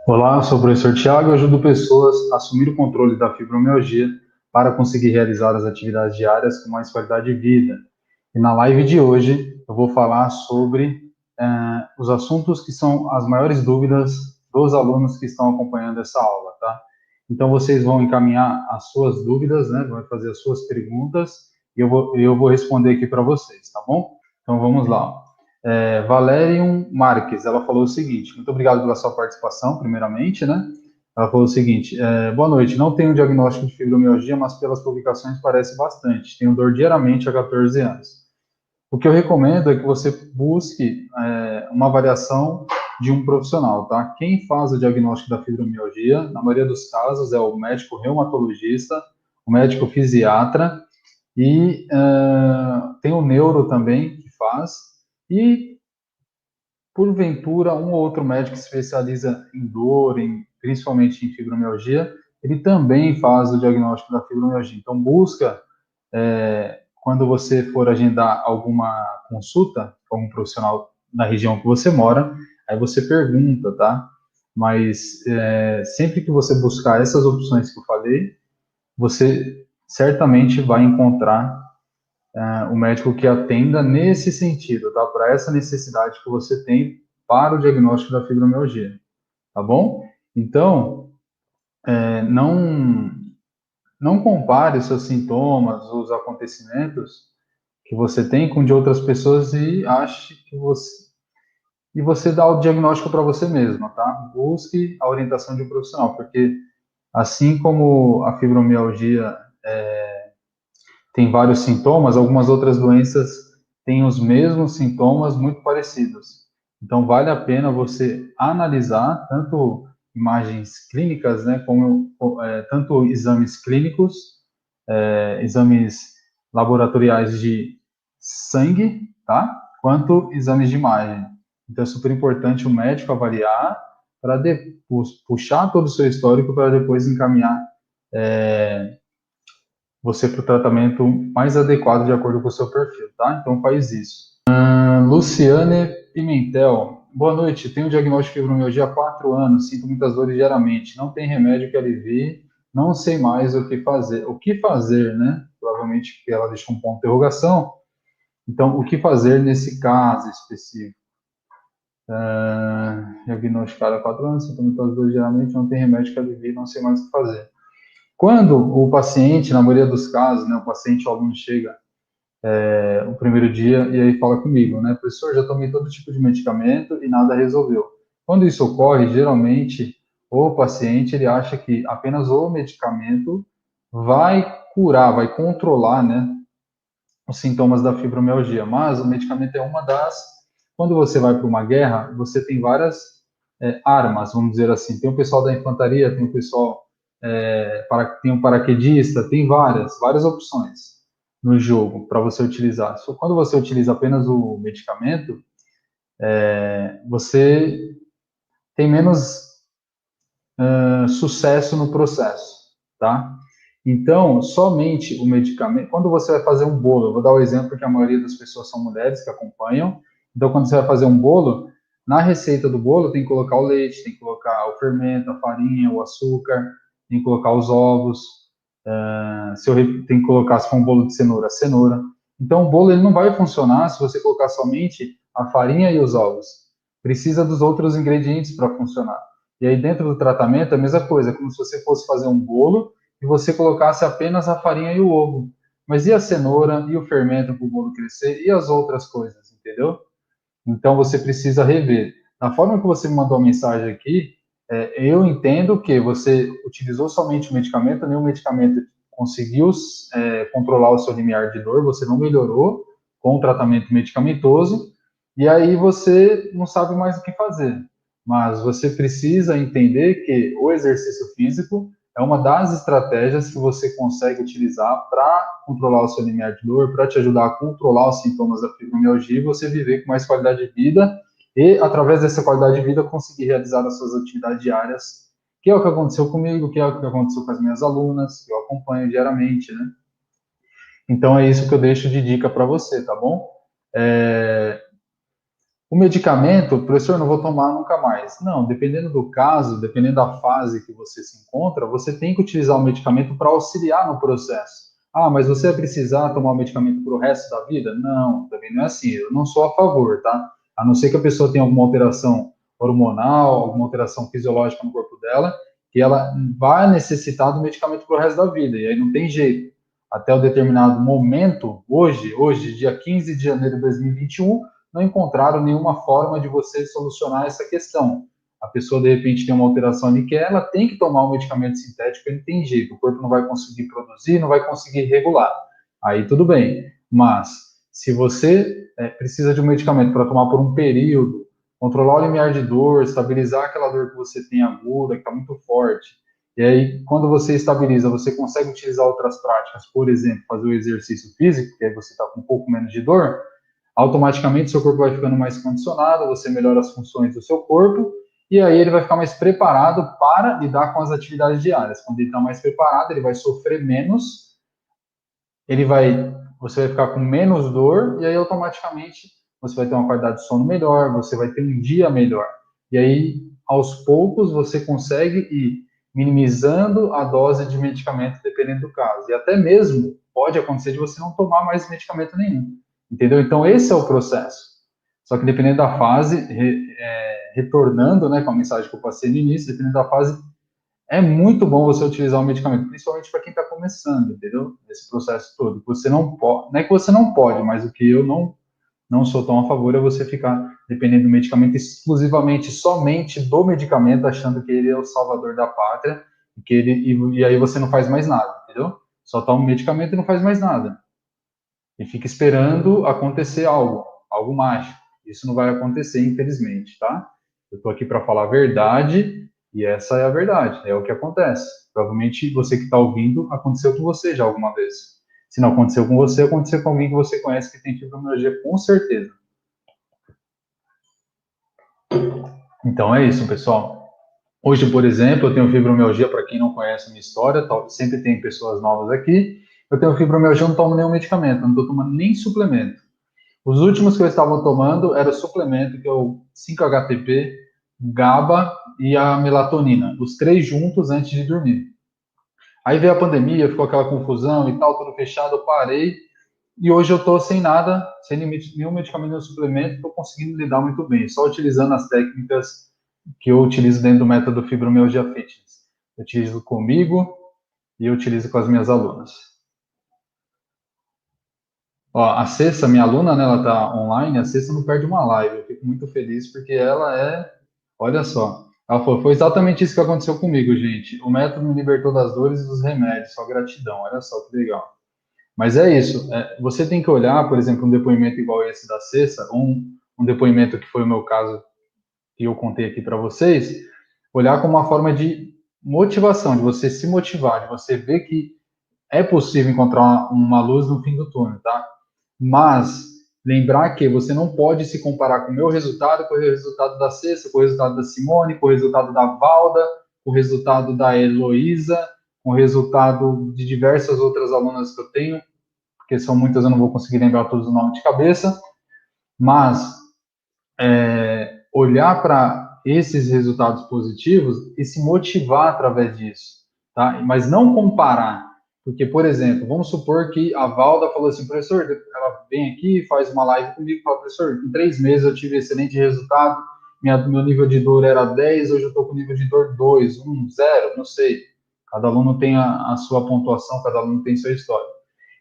Olá, sou o professor Tiago e ajudo pessoas a assumir o controle da fibromialgia para conseguir realizar as atividades diárias com mais qualidade de vida. E na live de hoje eu vou falar sobre os assuntos que são as maiores dúvidas dos alunos que estão acompanhando essa aula, tá? Então vocês vão encaminhar as suas dúvidas, né? Vão fazer as suas perguntas e eu vou responder aqui para vocês, tá bom? Então vamos lá. Valerium Marques, ela falou o seguinte: muito obrigado pela sua participação, primeiramente, né? Ela falou o seguinte: boa noite, não tenho diagnóstico de fibromialgia, mas pelas publicações parece bastante. Tenho dor diariamente há 14 anos. O que eu recomendo é que você busque uma avaliação de um profissional, tá? Quem faz o diagnóstico da fibromialgia, na maioria dos casos, é o médico reumatologista, o médico fisiatra e tem o neuro também que faz. E porventura, um ou outro médico que se especializa em dor, principalmente em fibromialgia, ele também faz o diagnóstico da fibromialgia. Então, busca, quando você for agendar alguma consulta com um profissional na região que você mora, aí você pergunta, tá? Mas sempre que você buscar essas opções que eu falei, você certamente vai encontrar o médico que atenda nesse sentido, tá? Para essa necessidade que você tem para o diagnóstico da fibromialgia, tá bom? Então, não compare os seus sintomas, os acontecimentos que você tem com de outras pessoas e ache que você dá o diagnóstico para você mesmo, tá? Busque a orientação de um profissional, porque assim como a fibromialgia tem vários sintomas, algumas outras doenças têm os mesmos sintomas muito parecidos. Então, vale a pena você analisar tanto imagens clínicas, né, como tanto exames clínicos, exames laboratoriais de sangue, tá, quanto exames de imagem. Então, é super importante o médico avaliar para puxar todo o seu histórico para depois encaminhar você para o tratamento mais adequado de acordo com o seu perfil, tá? Então faz isso. Luciane Pimentel. Boa noite. Tenho diagnóstico de fibromialgia há 4 anos. Sinto muitas dores diariamente. Não tem remédio que alivie. Não sei mais o que fazer. O que fazer, né? Provavelmente porque ela deixou um ponto de interrogação. Então, o que fazer nesse caso específico? Diagnosticado há 4 anos. Sinto muitas dores diariamente. Não tem remédio que alivie. Não sei mais o que fazer. Quando o paciente, na maioria dos casos, né, o paciente, o aluno chega o primeiro dia e aí fala comigo, né, professor, já tomei todo tipo de medicamento e nada resolveu. Quando isso ocorre, geralmente o paciente ele acha que apenas o medicamento vai curar, vai controlar, né, os sintomas da fibromialgia, mas o medicamento é uma das. Quando você vai para uma guerra, você tem várias armas, vamos dizer assim. Tem o pessoal da infantaria, tem o pessoal tem um paraquedista, tem várias opções no jogo para você utilizar. Só quando você utiliza apenas o medicamento, você tem menos sucesso no processo, tá? Então, somente o medicamento. Quando você vai fazer um bolo, eu vou dar o exemplo que a maioria das pessoas são mulheres que acompanham. Então, quando você vai fazer um bolo, na receita do bolo tem que colocar o leite, tem que colocar o fermento, a farinha, o açúcar, tem que colocar os ovos, tem que colocar, se for um bolo de cenoura, a cenoura. Então, o bolo ele não vai funcionar se você colocar somente a farinha e os ovos. Precisa dos outros ingredientes para funcionar. E aí, dentro do tratamento, é a mesma coisa, como se você fosse fazer um bolo e você colocasse apenas a farinha e o ovo. Mas e a cenoura, e o fermento para o bolo crescer, e as outras coisas, entendeu? Então, você precisa rever. Da forma que você me mandou a mensagem aqui, eu entendo que você utilizou somente o medicamento, nenhum medicamento conseguiu controlar o seu limiar de dor, você não melhorou com o tratamento medicamentoso, e aí você não sabe mais o que fazer. Mas você precisa entender que o exercício físico é uma das estratégias que você consegue utilizar para controlar o seu limiar de dor, para te ajudar a controlar os sintomas da fibromialgia e você viver com mais qualidade de vida e, através dessa qualidade de vida, conseguir realizar as suas atividades diárias, que é o que aconteceu comigo, que é o que aconteceu com as minhas alunas, que eu acompanho diariamente, né? Então, é isso que eu deixo de dica para você, tá bom? É, O medicamento, professor, não vou tomar nunca mais. Não, dependendo do caso, dependendo da fase que você se encontra, você tem que utilizar o medicamento para auxiliar no processo. Ah, mas você vai precisar tomar o medicamento para o resto da vida? Não, também não é assim. Eu não sou a favor, tá? A não ser que a pessoa tenha alguma alteração hormonal, alguma alteração fisiológica no corpo dela, que ela vai necessitar do medicamento para o resto da vida. E aí não tem jeito. Até o determinado momento, hoje, dia 15 de janeiro de 2021, não encontraram nenhuma forma de você solucionar essa questão. A pessoa, de repente, tem uma alteração ali que ela tem que tomar um medicamento sintético, ele tem jeito, o corpo não vai conseguir produzir, não vai conseguir regular. Aí tudo bem. Mas, se você precisa de um medicamento para tomar por um período, controlar o limiar de dor, estabilizar aquela dor que você tem aguda, que está muito forte, e aí, quando você estabiliza, você consegue utilizar outras práticas, por exemplo, fazer o exercício físico, que aí você está com um pouco menos de dor, automaticamente seu corpo vai ficando mais condicionado, você melhora as funções do seu corpo, e aí ele vai ficar mais preparado para lidar com as atividades diárias. Quando ele está mais preparado, ele vai sofrer menos, você vai ficar com menos dor, e aí automaticamente você vai ter uma qualidade de sono melhor, você vai ter um dia melhor. E aí, aos poucos, você consegue ir minimizando a dose de medicamento dependendo do caso. E até mesmo pode acontecer de você não tomar mais medicamento nenhum. Entendeu? Então, esse é o processo. Só que dependendo da fase, retornando, né, com a mensagem que eu passei no início, dependendo da fase, é muito bom você utilizar o medicamento, principalmente para quem está começando, entendeu? Esse processo todo. Você não pode, não é que você não pode, mas o que eu não sou tão a favor é você ficar dependendo do medicamento exclusivamente, somente do medicamento, achando que ele é o salvador da pátria, e aí você não faz mais nada, entendeu? Só toma o medicamento e não faz mais nada. E fica esperando acontecer algo mágico. Isso não vai acontecer, infelizmente, tá? Eu estou aqui para falar a verdade e essa é a verdade, é o que acontece. Provavelmente você que está ouvindo aconteceu com você já alguma vez. Se não aconteceu com você, aconteceu com alguém que você conhece que tem fibromialgia, com certeza. Então é isso, pessoal. Hoje, por exemplo, eu tenho fibromialgia, para quem não conhece a minha história, sempre tem pessoas novas aqui. Eu tenho fibromialgia, eu não tomo nenhum medicamento, não estou tomando nem suplemento. Os últimos que eu estava tomando era o suplemento, que é o 5-HTP, GABA e a melatonina, os três juntos antes de dormir. Aí veio a pandemia, ficou aquela confusão e tal, tudo fechado, eu parei, e hoje eu estou sem nada, sem nenhum medicamento, nenhum suplemento, estou conseguindo lidar muito bem, só utilizando as técnicas que eu utilizo dentro do método Fibromialgia Fitness. Eu utilizo comigo e eu utilizo com as minhas alunas. Ó, a Cessa, minha aluna, né, ela tá online, a Cessa não perde uma live. Eu fico muito feliz porque ela olha só, ela falou, foi exatamente isso que aconteceu comigo, gente. O método me libertou das dores e dos remédios, só gratidão. Olha só que legal. Mas é isso, você tem que olhar, por exemplo, um depoimento igual esse da Cessa, um depoimento que foi o meu caso, que eu contei aqui para vocês, olhar como uma forma de motivação, de você se motivar, de você ver que é possível encontrar uma luz no fim do túnel, tá? Mas lembrar que você não pode se comparar com o meu resultado, com o resultado da Cessa, com o resultado da Simone, com o resultado da Valda, com o resultado da Heloísa, com o resultado de diversas outras alunas que eu tenho, porque são muitas, eu não vou conseguir lembrar todos os nomes de cabeça, mas olhar para esses resultados positivos e se motivar através disso, tá? Mas não comparar, porque, por exemplo, vamos supor que a Valda falou assim, professor, ela vem aqui, faz uma live comigo, fala, professor, em 3 meses eu tive excelente resultado, meu nível de dor era 10, hoje eu estou com nível de dor 2, 1, 0, não sei. Cada aluno tem a sua pontuação, cada aluno tem sua história.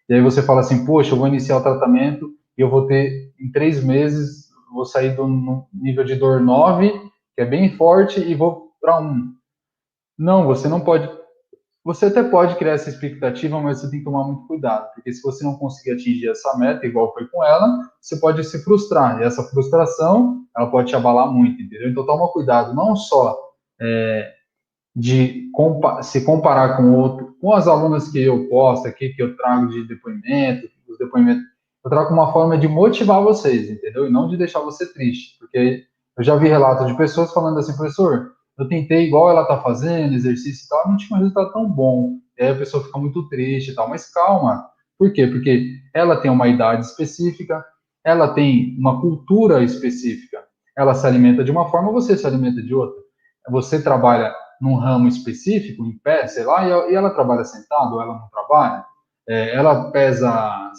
E aí você fala assim, poxa, eu vou iniciar o tratamento e eu vou ter, em 3 meses, vou sair do nível de dor 9, que é bem forte, e vou para 1. Não, você não pode. Você até pode criar essa expectativa, mas você tem que tomar muito cuidado, porque se você não conseguir atingir essa meta, igual foi com ela, você pode se frustrar, e essa frustração, ela pode te abalar muito, entendeu? Então toma cuidado, não só de se comparar com as alunas que eu posto aqui, que eu trago de depoimento, os depoimentos, eu trago uma forma de motivar vocês, entendeu? E não de deixar você triste, porque eu já vi relatos de pessoas falando assim, professor, eu tentei igual ela tá fazendo, exercício e tal, não tinha um resultado tão bom. E aí a pessoa fica muito triste e tal, mas calma. Por quê? Porque ela tem uma idade específica, ela tem uma cultura específica. Ela se alimenta de uma forma, você se alimenta de outra. Você trabalha num ramo específico, em pé, sei lá, e ela trabalha sentado, ou ela não trabalha. Ela pesa,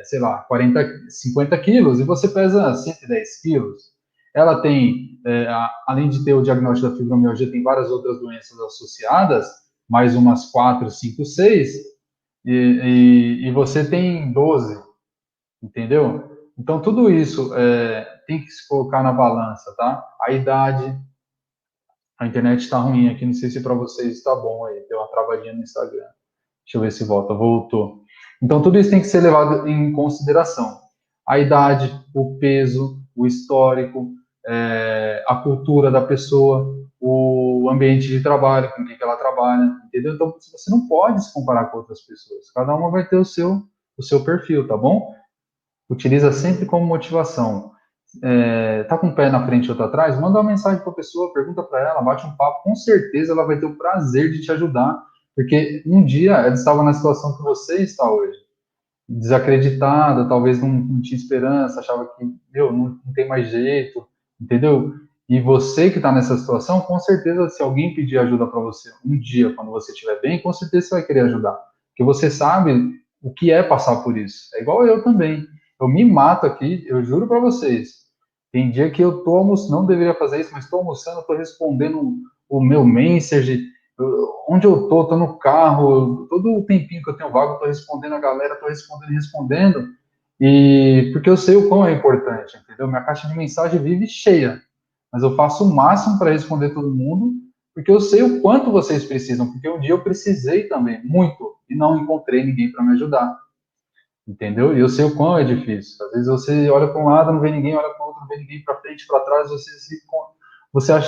sei lá, 40, 50 quilos e você pesa 110 quilos. Ela tem, além de ter o diagnóstico da fibromialgia, tem várias outras doenças associadas, mais umas 4, 5, 6, e você tem 12, entendeu? Então, tudo isso tem que se colocar na balança, tá? A idade, a internet está ruim aqui, não sei se para vocês está bom aí, deu uma travadinha no Instagram. Deixa eu ver se volta, voltou. Então, tudo isso tem que ser levado em consideração. A idade, o peso, o histórico, a cultura da pessoa, o ambiente de trabalho, com quem que ela trabalha, entendeu? Então, você não pode se comparar com outras pessoas. Cada uma vai ter o seu perfil, tá bom? Utiliza sempre como motivação. Tá com o pé na frente e outro atrás? Manda uma mensagem para a pessoa, pergunta para ela, bate um papo, com certeza ela vai ter o prazer de te ajudar, porque um dia ela estava na situação que você está hoje, desacreditada, talvez não tinha esperança, achava que, meu, não tem mais jeito, entendeu? E você que está nessa situação, com certeza, se alguém pedir ajuda para você um dia, quando você estiver bem, com certeza você vai querer ajudar, porque você sabe o que é passar por isso. É igual eu também. Eu me mato aqui, eu juro para vocês. Tem dia que eu tô almoçando, não deveria fazer isso, mas estou almoçando, estou respondendo o meu message, onde eu tô no carro, todo o tempinho que eu tenho vago, eu tô respondendo a galera, tô respondendo, e porque eu sei o quão é importante, entendeu? Minha caixa de mensagem vive cheia, mas eu faço o máximo para responder todo mundo, porque eu sei o quanto vocês precisam, porque um dia eu precisei também, muito, e não encontrei ninguém para me ajudar, entendeu? E eu sei o quão é difícil. Às vezes você olha para um lado, não vê ninguém, olha para o outro, não vê ninguém, para frente, para trás,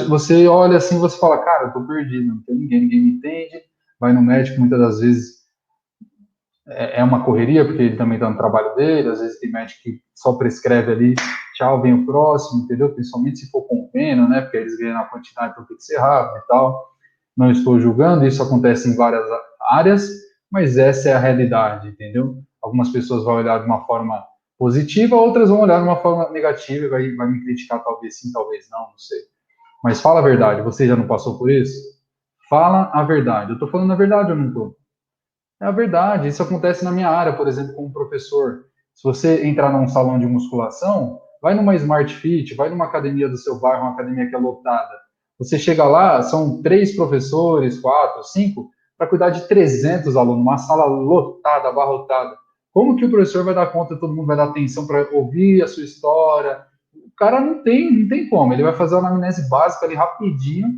você olha assim, você fala, cara, eu tô perdido, não tem ninguém, ninguém me entende. Vai no médico, muitas das vezes é uma correria, porque ele também está no trabalho dele, às vezes tem médico que só prescreve ali, tchau, vem o próximo, entendeu? Principalmente se for convênio, né? Porque eles ganham a quantidade, então tem que ser rápido e tal. Não estou julgando, isso acontece em várias áreas, mas essa é a realidade, entendeu? Algumas pessoas vão olhar de uma forma positiva, outras vão olhar de uma forma negativa e vai me criticar, talvez sim, talvez não sei. Mas fala a verdade, você já não passou por isso? Fala a verdade. Eu estou falando a verdade ou não estou? É a verdade. Isso acontece na minha área, por exemplo, como professor. Se você entrar num salão de musculação, vai numa Smart Fit, vai numa academia do seu bairro, uma academia que é lotada. Você chega lá, são 3 professores, 4, 5, para cuidar de 300 alunos, uma sala lotada, abarrotada. Como que o professor vai dar conta, todo mundo vai dar atenção para ouvir a sua história? O cara não tem como. Ele vai fazer uma anamnese básica ali rapidinho,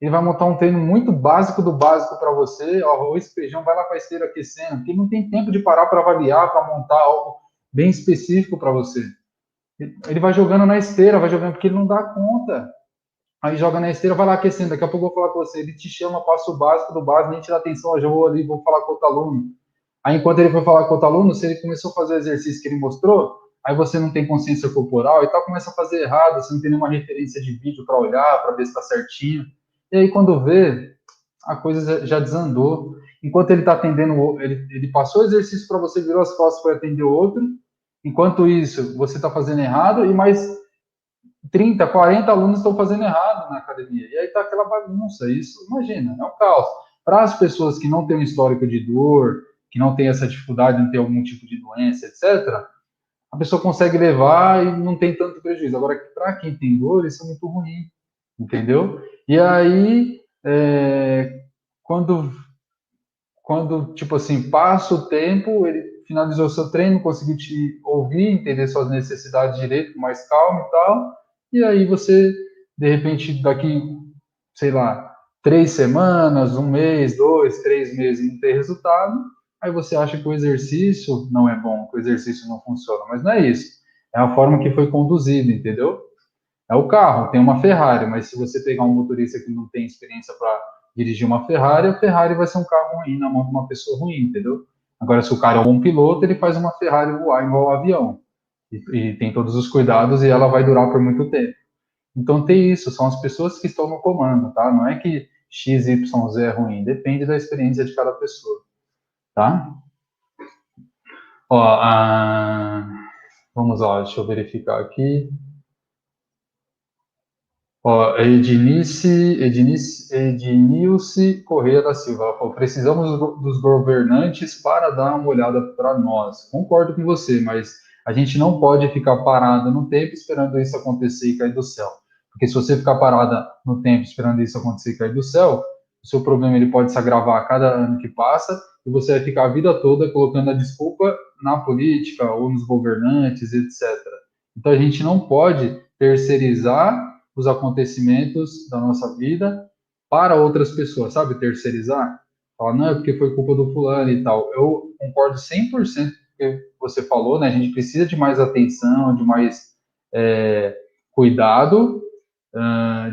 ele vai montar um treino muito básico do básico para você, arroz, feijão, vai lá para a esteira aquecendo, porque não tem tempo de parar para avaliar, para montar algo bem específico para você. Ele vai jogando na esteira, vai jogando porque ele não dá conta. Aí joga na esteira, vai lá aquecendo, daqui a pouco eu vou falar com você, ele te chama, passa o básico do básico, nem te dá atenção, eu já vou ali, vou falar com outro aluno. Aí enquanto ele foi falar com outro aluno, se ele começou a fazer o exercício que ele mostrou, aí você não tem consciência corporal e tal, começa a fazer errado, você não tem nenhuma referência de vídeo para olhar, para ver se está certinho. E aí quando vê, a coisa já desandou. Enquanto ele está atendendo, ele passou o exercício para você, virou as costas para atender o outro. Enquanto isso, você está fazendo errado e mais 30, 40 alunos estão fazendo errado na academia. E aí está aquela bagunça. Isso, imagina, é um caos. Para as pessoas que não têm um histórico de dor, que não têm essa dificuldade em ter algum tipo de doença, etc., a pessoa consegue levar e não tem tanto prejuízo. Agora, para quem tem dor, isso é muito ruim, entendeu? E aí, quando, tipo assim, passa o tempo, ele finalizou o seu treino, conseguiu te ouvir, entender suas necessidades direito, com mais calma e tal, e aí você, de repente, daqui, sei lá, 3 semanas, um mês, 2, 3 meses, não tem resultado, aí você acha que o exercício não é bom, que o exercício não funciona, mas não é isso. É a forma que foi conduzido, entendeu? É o carro, tem uma Ferrari, mas se você pegar um motorista que não tem experiência para dirigir uma Ferrari, a Ferrari vai ser um carro ruim na mão de uma pessoa ruim, entendeu? Agora, se o cara é um bom piloto, ele faz uma Ferrari voar igual um avião. E tem todos os cuidados e ela vai durar por muito tempo. Então, tem isso, são as pessoas que estão no comando, tá? Não é que X, Y, Z é ruim, depende da experiência de cada pessoa, tá? Ó, Vamos lá, deixa eu verificar aqui. Ó, Ednilce Correia da Silva, ela falou, precisamos dos governantes para dar uma olhada para nós. Concordo com você, mas a gente não pode ficar parado no tempo esperando isso acontecer e cair do céu. Porque se você ficar parada no tempo esperando isso acontecer e cair do céu, o seu problema ele pode se agravar a cada ano que passa e você vai ficar a vida toda colocando a desculpa na política ou nos governantes, etc. Então a gente não pode terceirizar os acontecimentos da nossa vida para outras pessoas, sabe? Terceirizar. Falar, não, é porque foi culpa do fulano e tal. Eu concordo 100% com o que você falou, né? A gente precisa de mais atenção, de mais cuidado,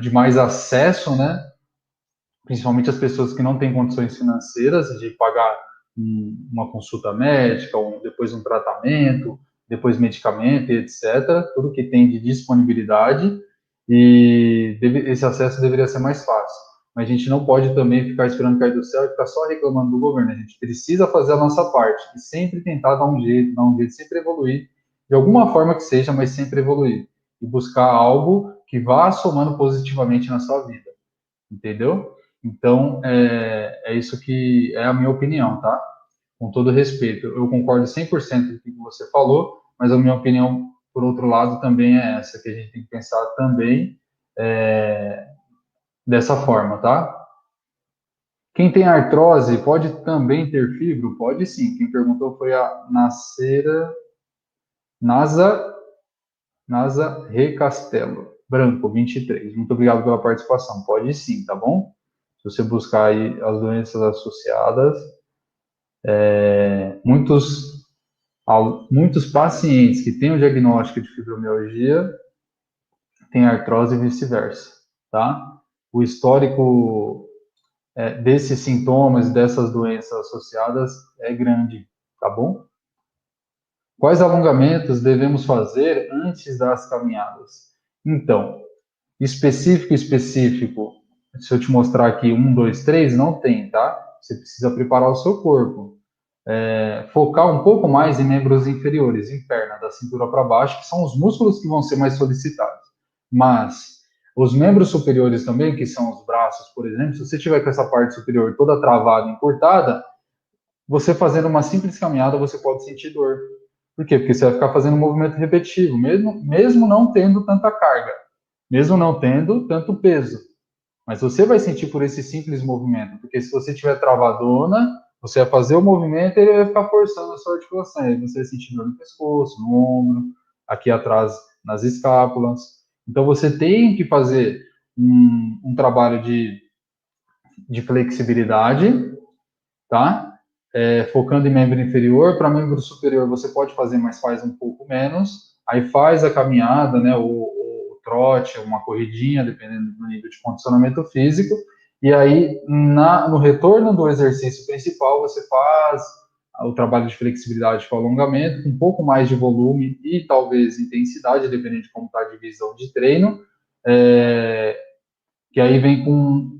de mais acesso, né? Principalmente as pessoas que não têm condições financeiras de pagar uma consulta médica, depois um tratamento, depois medicamento, etc. Tudo que tem de disponibilidade e esse acesso deveria ser mais fácil. Mas a gente não pode também ficar esperando cair do céu e ficar só reclamando do governo. A gente precisa fazer a nossa parte e sempre tentar dar um jeito, sempre evoluir, de alguma forma que seja, mas sempre evoluir e buscar algo que vá somando positivamente na sua vida, entendeu? Então, é isso que é a minha opinião, tá? Com todo respeito. Eu concordo 100% com o que você falou, mas a minha opinião, por outro lado, também é essa, que a gente tem que pensar também dessa forma, tá? Quem tem artrose pode também ter fibro? Pode sim. Quem perguntou foi a NASA, NASA Recastelo, Branco, 23. Muito obrigado pela participação. Pode sim, tá bom? Se você buscar aí as doenças associadas, muitos pacientes que têm o diagnóstico de fibromialgia têm artrose e vice-versa, tá? O histórico desses sintomas, dessas doenças associadas é grande, tá bom? Quais alongamentos devemos fazer antes das caminhadas? Então, específico, se eu te mostrar aqui 1, 2, 3, não tem, tá? Você precisa preparar o seu corpo. Focar um pouco mais em membros inferiores, em perna, da cintura para baixo, que são os músculos que vão ser mais solicitados. Mas os membros superiores também, que são os braços, por exemplo, se você tiver com essa parte superior toda travada, encurtada, você fazendo uma simples caminhada, você pode sentir dor. Por quê? Porque você vai ficar fazendo um movimento repetitivo, mesmo não tendo tanta carga, mesmo não tendo tanto peso. Mas você vai sentir por esse simples movimento, porque se você tiver travadona, você vai fazer o movimento e ele vai ficar forçando a sua articulação. Aí você vai sentir dor no pescoço, no ombro, aqui atrás nas escápulas. Então você tem que fazer um trabalho de flexibilidade, tá? Focando em membro inferior. Para membro superior você pode fazer, mas faz um pouco menos. Aí faz a caminhada, né? O trote, uma corridinha, dependendo do nível de condicionamento físico. E aí, no retorno do exercício principal, você faz o trabalho de flexibilidade com alongamento, com um pouco mais de volume e talvez intensidade, dependendo de como está a divisão de treino, que aí vem com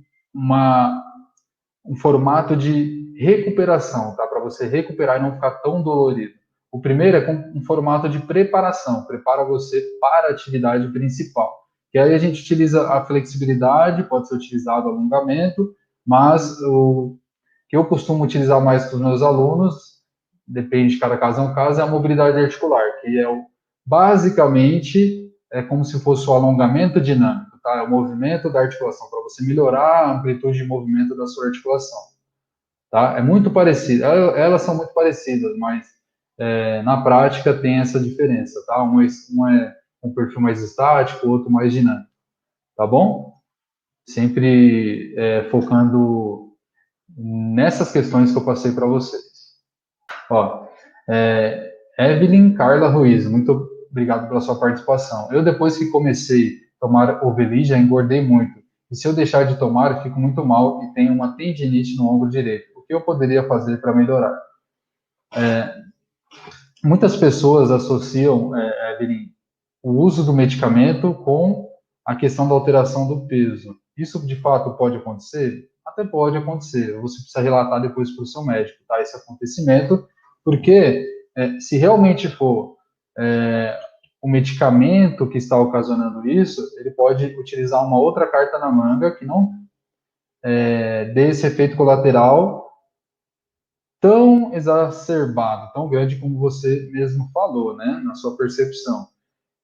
um formato de recuperação, tá? Para você recuperar e não ficar tão dolorido. O primeiro é com um formato de preparação, prepara você para a atividade principal. E aí a gente utiliza a flexibilidade, pode ser utilizado o alongamento, mas o que eu costumo utilizar mais com os meus alunos, depende de cada caso, é um caso, é a mobilidade articular, que basicamente é como se fosse o alongamento dinâmico, tá? É o movimento da articulação, para você melhorar a amplitude de movimento da sua articulação, tá? É muito parecido, elas são muito parecidas, mas na prática tem essa diferença, tá? Um é um perfil mais estático, o outro mais dinâmico, tá bom? Sempre focando nessas questões que eu passei para vocês. Ó, Evelyn Carla Ruiz, muito obrigado pela sua participação. Eu, depois que comecei a tomar Oveli, já engordei muito. E se eu deixar de tomar, fico muito mal e tenho uma tendinite no ombro direito. O que eu poderia fazer para melhorar? Muitas pessoas associam, Evelyn, o uso do medicamento com a questão da alteração do peso. Isso de fato pode acontecer? Até pode acontecer. Você precisa relatar depois para o seu médico, tá? Esse acontecimento, porque se realmente for o medicamento que está ocasionando isso, ele pode utilizar uma outra carta na manga que não dê esse efeito colateral tão exacerbado, tão grande como você mesmo falou, né, na sua percepção.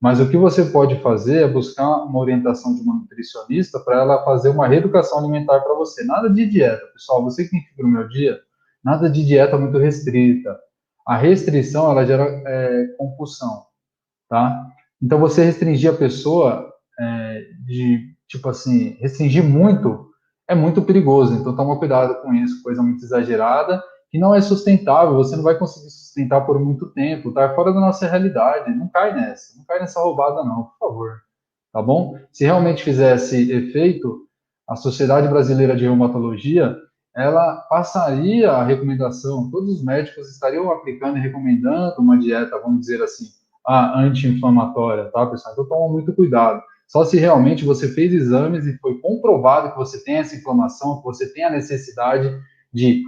Mas o que você pode fazer é buscar uma orientação de uma nutricionista para ela fazer uma reeducação alimentar para você. Nada de dieta, pessoal. Você que tem fibromialgia, nada de dieta muito restrita. A restrição, ela gera compulsão, tá? Então, você restringir a pessoa tipo assim, restringir muito é muito perigoso. Então, toma cuidado com isso, coisa muito exagerada, que não é sustentável. Você não vai conseguir sustentar por muito tempo, tá? É fora da nossa realidade. Não cai nessa roubada, não, por favor. Tá bom? Se realmente fizesse efeito, a Sociedade Brasileira de Reumatologia, ela passaria a recomendação, todos os médicos estariam aplicando e recomendando uma dieta, vamos dizer assim, anti-inflamatória, tá, pessoal? Então, toma muito cuidado. Só se realmente você fez exames e foi comprovado que você tem essa inflamação, que você tem a necessidade de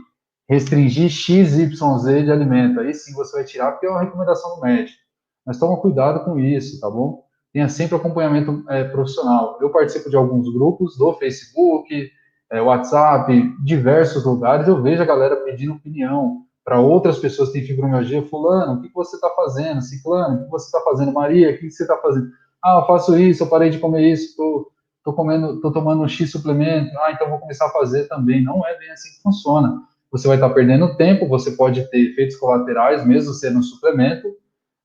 restringir X, Y, Z de alimento. Aí sim você vai tirar, porque é uma recomendação do médico. Mas toma cuidado com isso, tá bom? Tenha sempre acompanhamento profissional. Eu participo de alguns grupos do Facebook, WhatsApp, diversos lugares. Eu vejo a galera pedindo opinião para outras pessoas que têm fibromialgia. Fulano, o que você está fazendo? Ciclano, o que você está fazendo? Maria, o que você está fazendo? Ah, eu faço isso, eu parei de comer isso, tô tomando um X suplemento. Ah, então vou começar a fazer também. Não é bem assim que funciona. Você vai estar perdendo tempo, você pode ter efeitos colaterais, mesmo sendo um suplemento.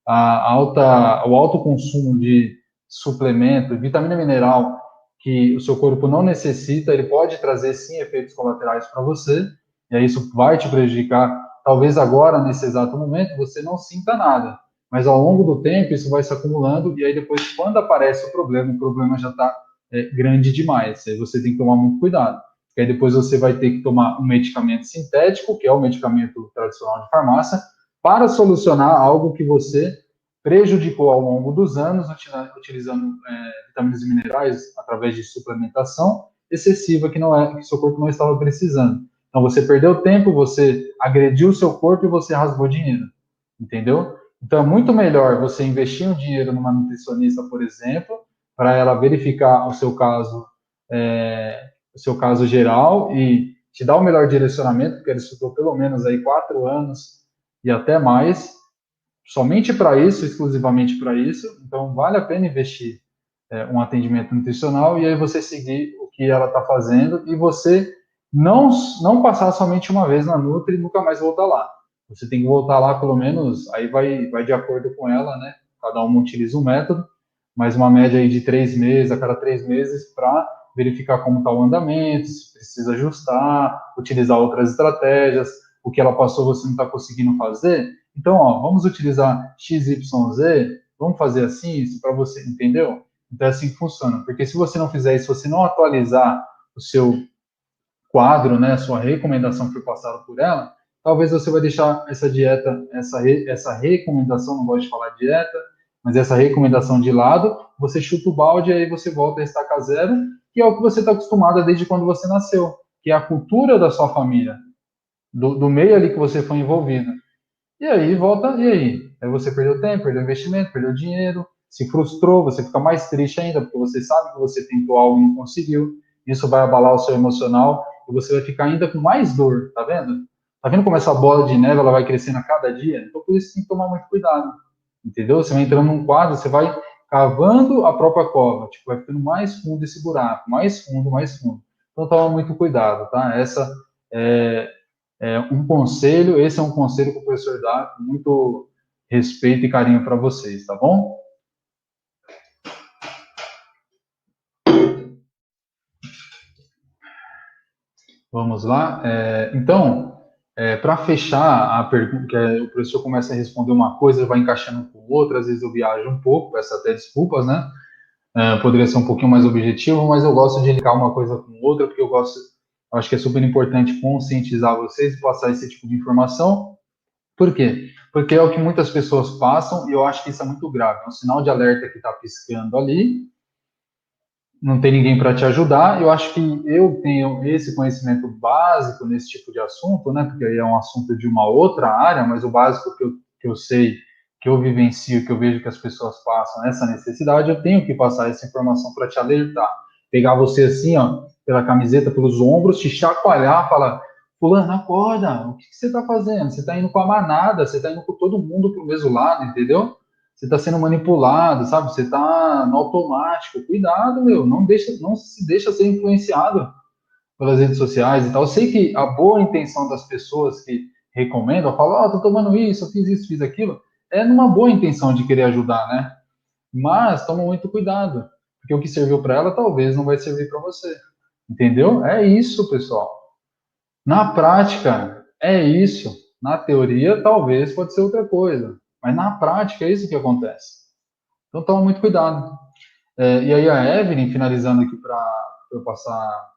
O alto consumo de suplemento, vitamina mineral, que o seu corpo não necessita, ele pode trazer sim efeitos colaterais para você, e aí isso vai te prejudicar. Talvez agora, nesse exato momento, você não sinta nada, mas ao longo do tempo isso vai se acumulando, e aí depois, quando aparece o problema já está grande demais, aí você tem que tomar muito cuidado. Porque aí depois você vai ter que tomar um medicamento sintético, que é o medicamento tradicional de farmácia, para solucionar algo que você prejudicou ao longo dos anos, utilizando vitaminas e minerais através de suplementação excessiva que seu corpo não estava precisando. Então você perdeu tempo, você agrediu o seu corpo e você rasgou dinheiro, entendeu? Então é muito melhor você investir um dinheiro numa nutricionista, por exemplo, para ela verificar o seu caso geral e te dar o melhor direcionamento, porque ela estudou pelo menos aí 4 anos e até mais, somente para isso, exclusivamente para isso. Então, vale a pena investir um atendimento nutricional e aí você seguir o que ela está fazendo e você não passar somente uma vez na Nutri e nunca mais voltar lá. Você tem que voltar lá pelo menos, aí vai de acordo com ela, né? Cada um utiliza um método, mas uma média aí de 3 meses, a cada 3 meses, para verificar como está o andamento, se precisa ajustar, utilizar outras estratégias, o que ela passou você não está conseguindo fazer. Então, ó, vamos utilizar XYZ, vamos fazer assim, isso para você, entendeu? Então é assim que funciona, porque se você não fizer isso, se você não atualizar o seu quadro, né, a sua recomendação que foi passada por ela, talvez você vai deixar essa dieta, essa recomendação, não gosto de falar dieta, mas essa recomendação de lado, você chuta o balde e aí você volta a estaca zero, que é o que você está acostumado desde quando você nasceu, que é a cultura da sua família, do meio ali que você foi envolvido. E aí volta, e aí? Aí você perdeu tempo, perdeu investimento, perdeu dinheiro, se frustrou, você fica mais triste ainda, porque você sabe que você tentou algo e não conseguiu. Isso vai abalar o seu emocional e você vai ficar ainda com mais dor, tá vendo? Tá vendo como essa bola de neve ela vai crescendo a cada dia? Então por isso tem que tomar muito cuidado, entendeu? Você vai entrando num quadro, você vai cavando a própria cova, tipo, vai ficando mais fundo esse buraco, mais fundo, mais fundo. Então toma muito cuidado, tá? Essa é, um conselho, esse é um conselho que o professor dá com muito respeito e carinho para vocês, tá bom? Vamos lá. Então, para fechar a pergunta, que o professor começa a responder uma coisa, vai encaixando com outra, às vezes eu viajo um pouco, peço até desculpas, né? Poderia ser um pouquinho mais objetivo, mas eu gosto de ligar uma coisa com outra, porque acho que é super importante conscientizar vocês e passar esse tipo de informação. Por quê? Porque é o que muitas pessoas passam e eu acho que isso é muito grave. É um sinal de alerta que está piscando ali, não tem ninguém para te ajudar. Eu acho que eu tenho esse conhecimento básico nesse tipo de assunto, né? Porque aí é um assunto de uma outra área, mas o básico que eu sei que eu vivencio, que eu vejo que as pessoas passam essa necessidade, eu tenho que passar essa informação para te alertar. Pegar você assim, ó, pela camiseta, pelos ombros, te chacoalhar, falar, fulano, acorda, o que você está fazendo? Você está indo com a manada, você está indo com todo mundo para o mesmo lado, entendeu? Você está sendo manipulado, sabe? Você está no automático. Cuidado, meu, não se deixa ser influenciado pelas redes sociais e tal. Eu sei que a boa intenção das pessoas que recomendam, falam, ó, tô tomando isso, eu fiz isso, fiz aquilo, é numa boa intenção de querer ajudar, né? Mas toma muito cuidado, porque o que serviu para ela talvez não vai servir para você. Entendeu? É isso, pessoal. Na prática, é isso. Na teoria, talvez pode ser outra coisa, mas na prática é isso que acontece. Então toma muito cuidado. E aí a Evelyn, finalizando aqui para eu passar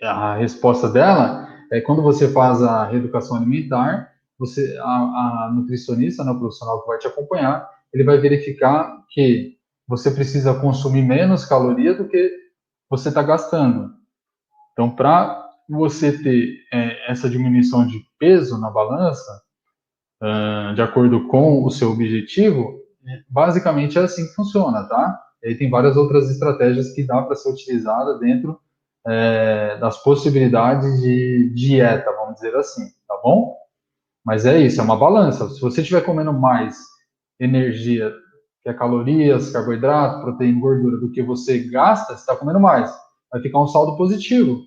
a resposta dela, é quando você faz a reeducação alimentar, a nutricionista, né, o profissional que vai te acompanhar, ele vai verificar que você precisa consumir menos caloria do que você está gastando. Então, para você ter essa diminuição de peso na balança, de acordo com o seu objetivo, basicamente é assim que funciona, tá? E aí tem várias outras estratégias que dá para ser utilizada dentro das possibilidades de dieta, vamos dizer assim, tá bom? Mas é isso, é uma balança. Se você estiver comendo mais energia, que é calorias, carboidrato, proteína e gordura, do que você gasta, você está comendo mais. Vai ficar um saldo positivo.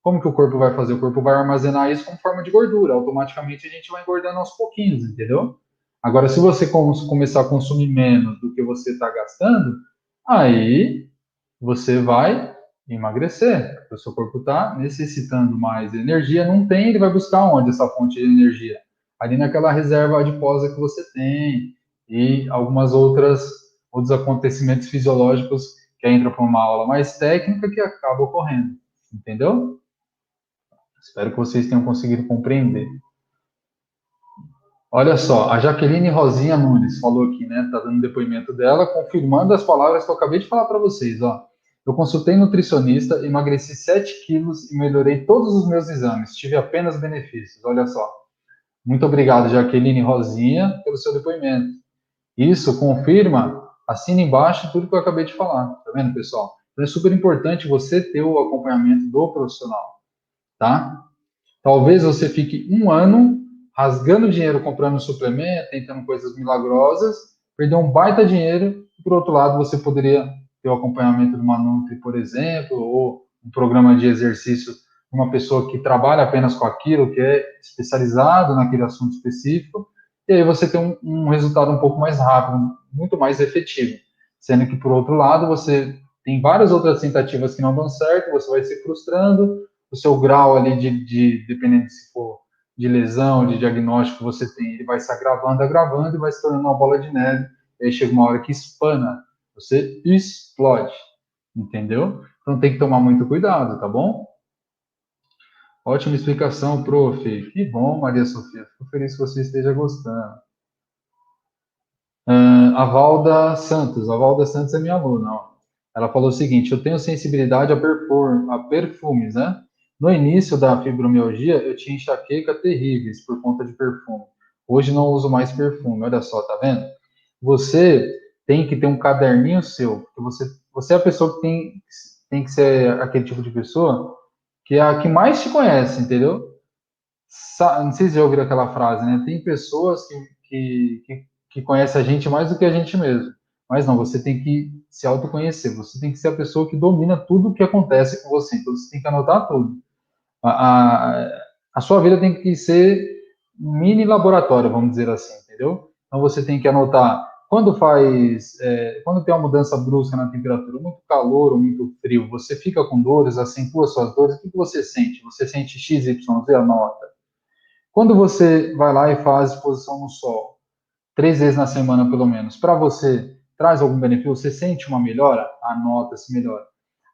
Como que o corpo vai fazer? O corpo vai armazenar isso como forma de gordura. Automaticamente a gente vai engordando aos pouquinhos, entendeu? Agora, se você começar a consumir menos do que você está gastando, aí você vai emagrecer. O seu corpo está necessitando mais energia, não tem, ele vai buscar onde essa fonte de energia? Ali naquela reserva adiposa que você tem e algumas outros acontecimentos fisiológicos que entram para uma aula mais técnica que acaba ocorrendo, entendeu? Espero que vocês tenham conseguido compreender. Olha só, a Jaqueline Rosinha Nunes falou aqui, né? Tá dando depoimento dela, confirmando as palavras que eu acabei de falar para vocês, ó. Eu consultei nutricionista, emagreci 7 quilos e melhorei todos os meus exames. Tive apenas benefícios. Olha só. Muito obrigado, Jaqueline Rosinha, pelo seu depoimento. Isso confirma, assina embaixo tudo que eu acabei de falar. Tá vendo, pessoal? Então é super importante você ter o acompanhamento do profissional, tá? Talvez você fique um ano rasgando dinheiro comprando suplemento, tentando coisas milagrosas, perder um baita dinheiro, e por outro lado você poderia ter o acompanhamento de uma Nutri, por exemplo, ou um programa de exercício de uma pessoa que trabalha apenas com aquilo, que é especializado naquele assunto específico, e aí você tem um resultado um pouco mais rápido, muito mais efetivo. Sendo que, por outro lado, você tem várias outras tentativas que não dão certo, você vai se frustrando, o seu grau ali dependendo se for de lesão, de diagnóstico que você tem, ele vai se agravando, agravando e vai se tornando uma bola de neve. E aí chega uma hora que espana, você explode, entendeu? Então tem que tomar muito cuidado, tá bom? Ótima explicação, prof. Que bom, Maria Sofia. Fico feliz que você esteja gostando. A Valda Santos é minha aluna. Ó. Ela falou o seguinte: eu tenho sensibilidade a perfumes, né? No início da fibromialgia, eu tinha enxaqueca terríveis por conta de perfume. Hoje não uso mais perfume. Olha só, tá vendo? Você tem que ter um caderninho seu. Você é a pessoa que tem que ser aquele tipo de pessoa que é a que mais te conhece, entendeu? Não sei se já ouviram aquela frase, né? Tem pessoas que conhecem a gente mais do que a gente mesmo. Mas não, você tem que se autoconhecer. Você tem que ser a pessoa que domina tudo o que acontece com você. Então você tem que anotar tudo. A, a, a sua vida tem que ser um mini laboratório, vamos dizer assim, entendeu? Então você tem que anotar quando tem uma mudança brusca na temperatura, muito calor ou muito frio, você fica com dores, acentua suas dores, o que você sente? Você sente X, Y, Z, anota. Quando você vai lá e faz exposição no sol, 3 vezes na semana pelo menos, para você traz algum benefício? Você sente uma melhora? Anota se melhora.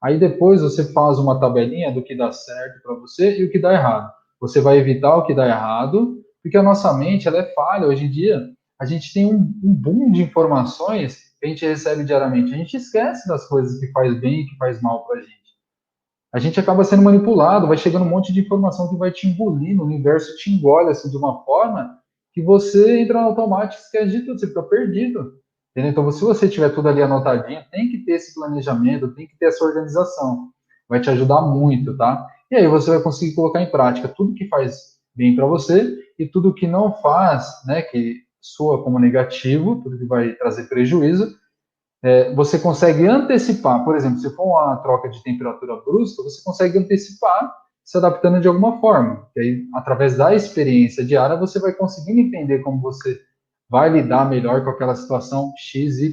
Aí depois você faz uma tabelinha do que dá certo para você e o que dá errado. Você vai evitar o que dá errado, porque a nossa mente ela é falha. Hoje em dia, a gente tem um boom de informações que a gente recebe diariamente. A gente esquece das coisas que faz bem e que faz mal para a gente. A gente acaba sendo manipulado, vai chegando um monte de informação que vai te engolindo, o universo te engole assim, de uma forma que você entra no automático e esquece de tudo, você fica perdido. Entendeu? Então, se você tiver tudo ali anotadinho, tem que ter esse planejamento, tem que ter essa organização. Vai te ajudar muito, tá? E aí você vai conseguir colocar em prática tudo que faz bem para você e tudo que não faz, né, que soa como negativo, tudo que vai trazer prejuízo, você consegue antecipar. Por exemplo, se for uma troca de temperatura brusca, você consegue antecipar se adaptando de alguma forma. E aí, através da experiência diária, você vai conseguindo entender como você vai lidar melhor com aquela situação X, Y,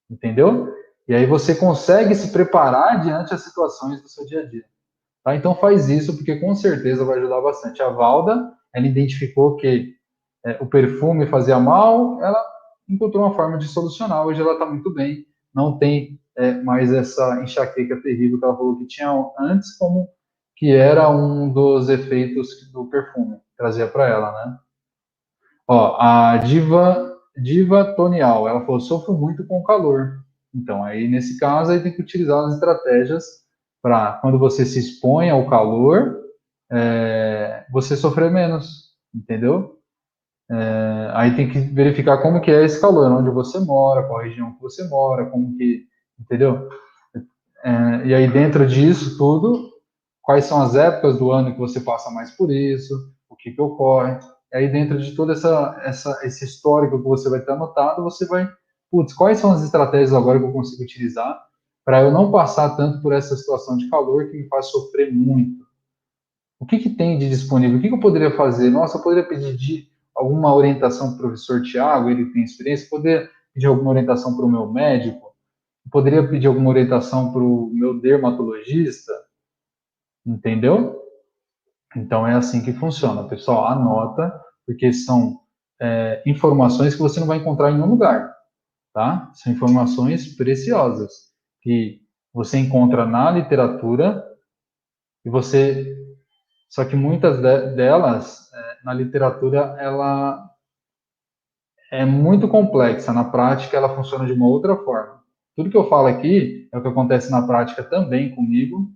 entendeu? E aí você consegue se preparar diante das situações do seu dia a dia. Tá? Então faz isso, porque com certeza vai ajudar bastante. A Valda, ela identificou que o perfume fazia mal, ela encontrou uma forma de solucionar. Hoje ela está muito bem, não tem mais essa enxaqueca terrível que ela falou que tinha antes, como que era um dos efeitos do perfume, que trazia para ela, né? Ó, a Diva Tonial, ela falou, sofro muito com o calor. Então, aí nesse caso, aí tem que utilizar as estratégias para, quando você se expõe ao calor, você sofrer menos, entendeu? Aí tem que verificar como que é esse calor, onde você mora, qual região que você mora, como que, entendeu? E aí dentro disso tudo, quais são as épocas do ano que você passa mais por isso, o que que ocorre. E aí dentro de todo esse histórico que você vai ter anotado, você vai, putz, quais são as estratégias agora que eu consigo utilizar para eu não passar tanto por essa situação de calor que me faz sofrer muito? O que que tem de disponível? O que que eu poderia fazer? Nossa, eu poderia pedir alguma orientação para o professor Tiago, ele tem experiência, poderia pedir alguma orientação para o meu médico, poderia pedir alguma orientação para o meu dermatologista, entendeu? Então é assim que funciona, pessoal. Anota, porque são informações que você não vai encontrar em nenhum lugar, tá? São informações preciosas que você encontra na literatura e você, só que muitas delas na literatura ela é muito complexa. Na prática, ela funciona de uma outra forma. Tudo que eu falo aqui é o que acontece na prática também comigo,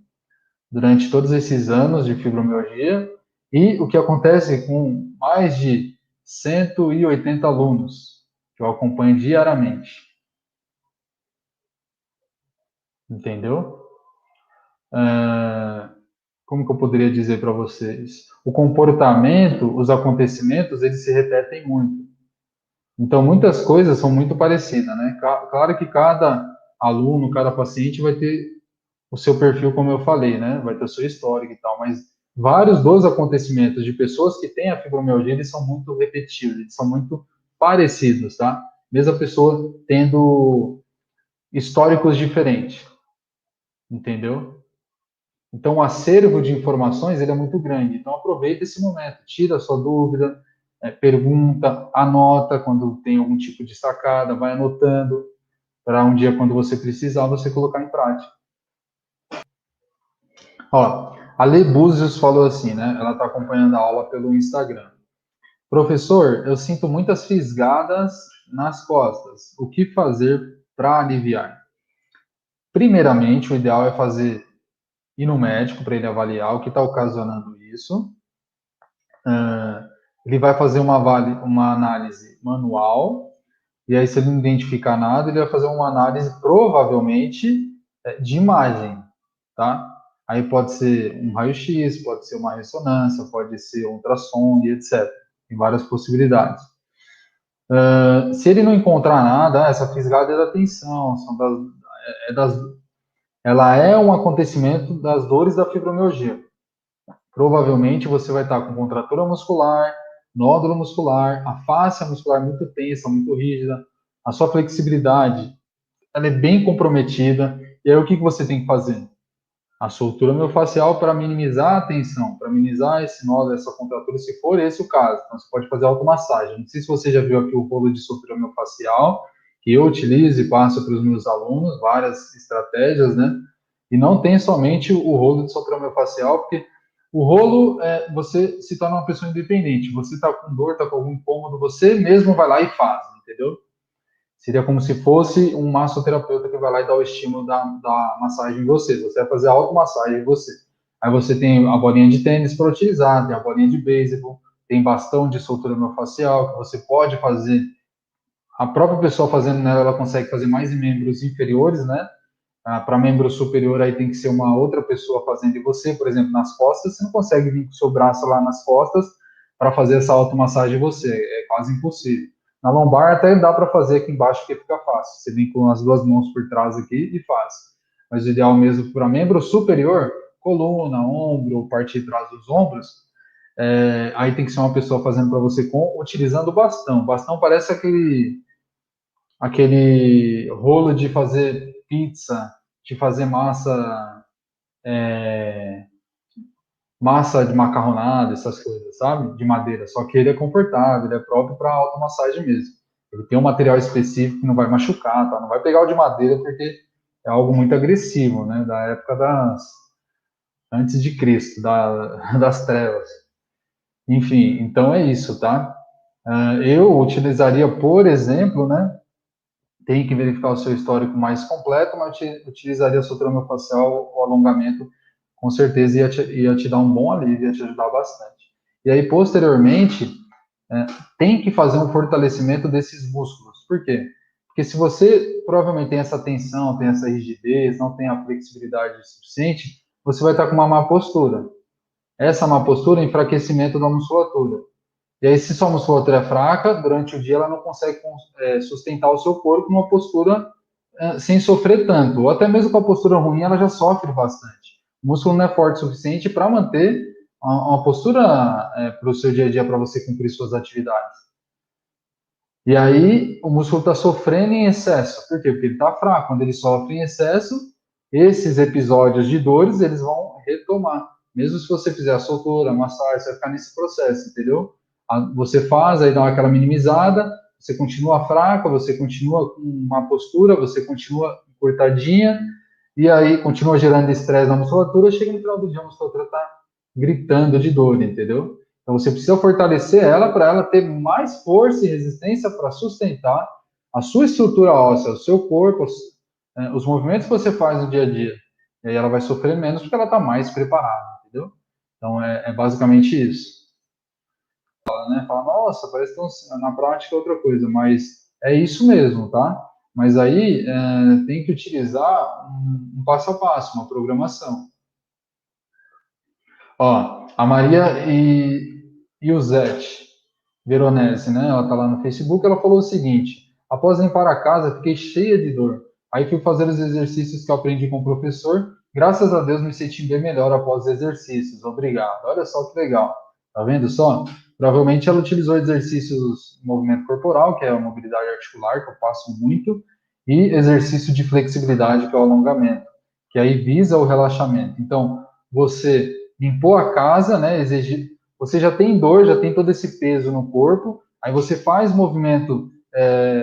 durante todos esses anos de fibromialgia, e o que acontece com mais de 180 alunos que eu acompanho diariamente. Entendeu? Como que eu poderia dizer para vocês? O comportamento, os acontecimentos, eles se repetem muito. Então, muitas coisas são muito parecidas, né? Claro que cada aluno, cada paciente vai ter o seu perfil, como eu falei, né? Vai ter o seu histórico e tal, mas vários dos acontecimentos de pessoas que têm a fibromialgia, eles são muito repetitivos, eles são muito parecidos, tá? Mesmo a pessoa tendo históricos diferentes, entendeu? Então, o acervo de informações, ele é muito grande. Então, aproveita esse momento, tira a sua dúvida, pergunta, anota quando tem algum tipo de sacada, vai anotando, para um dia, quando você precisar, você colocar em prática. Ó, a Lei Búzios falou assim, né? Ela está acompanhando a aula pelo Instagram. Professor, eu sinto muitas fisgadas nas costas. O que fazer para aliviar? Primeiramente, o ideal é ir no médico para ele avaliar o que está ocasionando isso. Ele vai fazer uma análise manual, e aí, se ele não identificar nada, ele vai fazer uma análise, provavelmente, de imagem, tá? Aí pode ser um raio-x, pode ser uma ressonância, pode ser um ultrassom e etc. Tem várias possibilidades. Se ele não encontrar nada, essa fisgada é da tensão, é das, ela é um acontecimento das dores da fibromialgia. Provavelmente você vai estar com contratura muscular, nódulo muscular, a face muscular muito tensa, muito rígida, a sua flexibilidade ela é bem comprometida. E aí o que você tem que fazer? A soltura miofascial para minimizar a tensão, para minimizar esse nódulo, essa contratura, se for esse o caso. Então você pode fazer automassagem. Não sei se você já viu aqui o rolo de soltura miofascial, que eu utilizo e passo para os meus alunos, várias estratégias, né? E não tem somente o rolo de soltura miofascial, porque o rolo, você se torna uma pessoa independente. Você está com dor, está com algum incômodo, você mesmo vai lá e faz, entendeu? Seria como se fosse um massoterapeuta que vai lá e dá o estímulo da massagem em você. Você vai fazer a automassagem em você. Aí você tem a bolinha de tênis para utilizar, tem a bolinha de beisebol, tem bastão de soltura miofascial, que você pode fazer, a própria pessoa fazendo nela, ela consegue fazer mais em membros inferiores, né? Para membro superior, aí tem que ser uma outra pessoa fazendo em você, por exemplo, nas costas, você não consegue vir com o seu braço lá nas costas para fazer essa automassagem em você, é quase impossível. Na lombar até dá para fazer aqui embaixo, que fica fácil, você vem com as duas mãos por trás aqui e faz. Mas o ideal mesmo para membro superior, coluna, ombro, parte de trás dos ombros, aí tem que ser uma pessoa fazendo para você utilizando o bastão. O bastão parece aquele rolo de fazer pizza, de fazer massa de macarronada, essas coisas, sabe? De madeira. Só que ele é confortável, ele é próprio para automassagem mesmo. Ele tem um material específico que não vai machucar, tá? Não vai pegar o de madeira porque é algo muito agressivo, né? Da época antes de Cristo, das trevas. Enfim, então é isso, tá? Eu utilizaria, por exemplo, né? Tem que verificar o seu histórico mais completo, mas utilizaria a sutura miofascial, o alongamento, com certeza ia te dar um bom alívio, ia te ajudar bastante. E aí, posteriormente, tem que fazer um fortalecimento desses músculos. Por quê? Porque se você provavelmente tem essa tensão, tem essa rigidez, não tem a flexibilidade suficiente, você vai estar com uma má postura. Essa má postura é enfraquecimento da musculatura. E aí, se sua musculatura é fraca, durante o dia ela não consegue sustentar o seu corpo numa postura sem sofrer tanto. Ou até mesmo com a postura ruim, ela já sofre bastante. O músculo não é forte o suficiente para manter uma postura para o seu dia a dia, para você cumprir suas atividades. E aí, o músculo está sofrendo em excesso. Por quê? Porque ele está fraco. Quando ele sofre em excesso, esses episódios de dores, eles vão retomar. Mesmo se você fizer a soltura, a massagem, você vai ficar nesse processo, entendeu? Você faz, aí dá aquela minimizada, você continua fraca, você continua com uma postura, você continua cortadinha, e aí continua gerando estresse na musculatura, chega no final do dia a musculatura está gritando de dor, entendeu? Então você precisa fortalecer ela para ela ter mais força e resistência para sustentar a sua estrutura óssea, o seu corpo, os movimentos que você faz no dia a dia. E aí ela vai sofrer menos porque ela está mais preparada, entendeu? Então é basicamente isso. Né? Fala, nossa, parece que na prática é outra coisa, mas é isso mesmo, tá? Mas aí tem que utilizar um passo a passo, uma programação. Ó, a Maria e o Zete Veronese, né? Ela tá lá no Facebook, ela falou o seguinte: após limpar a casa, fiquei cheia de dor. Aí fui fazer os exercícios que eu aprendi com o professor. Graças a Deus me senti bem melhor após os exercícios. Obrigado. Olha só que legal. Tá vendo só? Provavelmente ela utilizou exercícios de movimento corporal, que é a mobilidade articular, que eu faço muito, e exercício de flexibilidade, que é o alongamento, que aí visa o relaxamento. Então, você limpou a casa, né? Você já tem dor, já tem todo esse peso no corpo, aí você faz movimento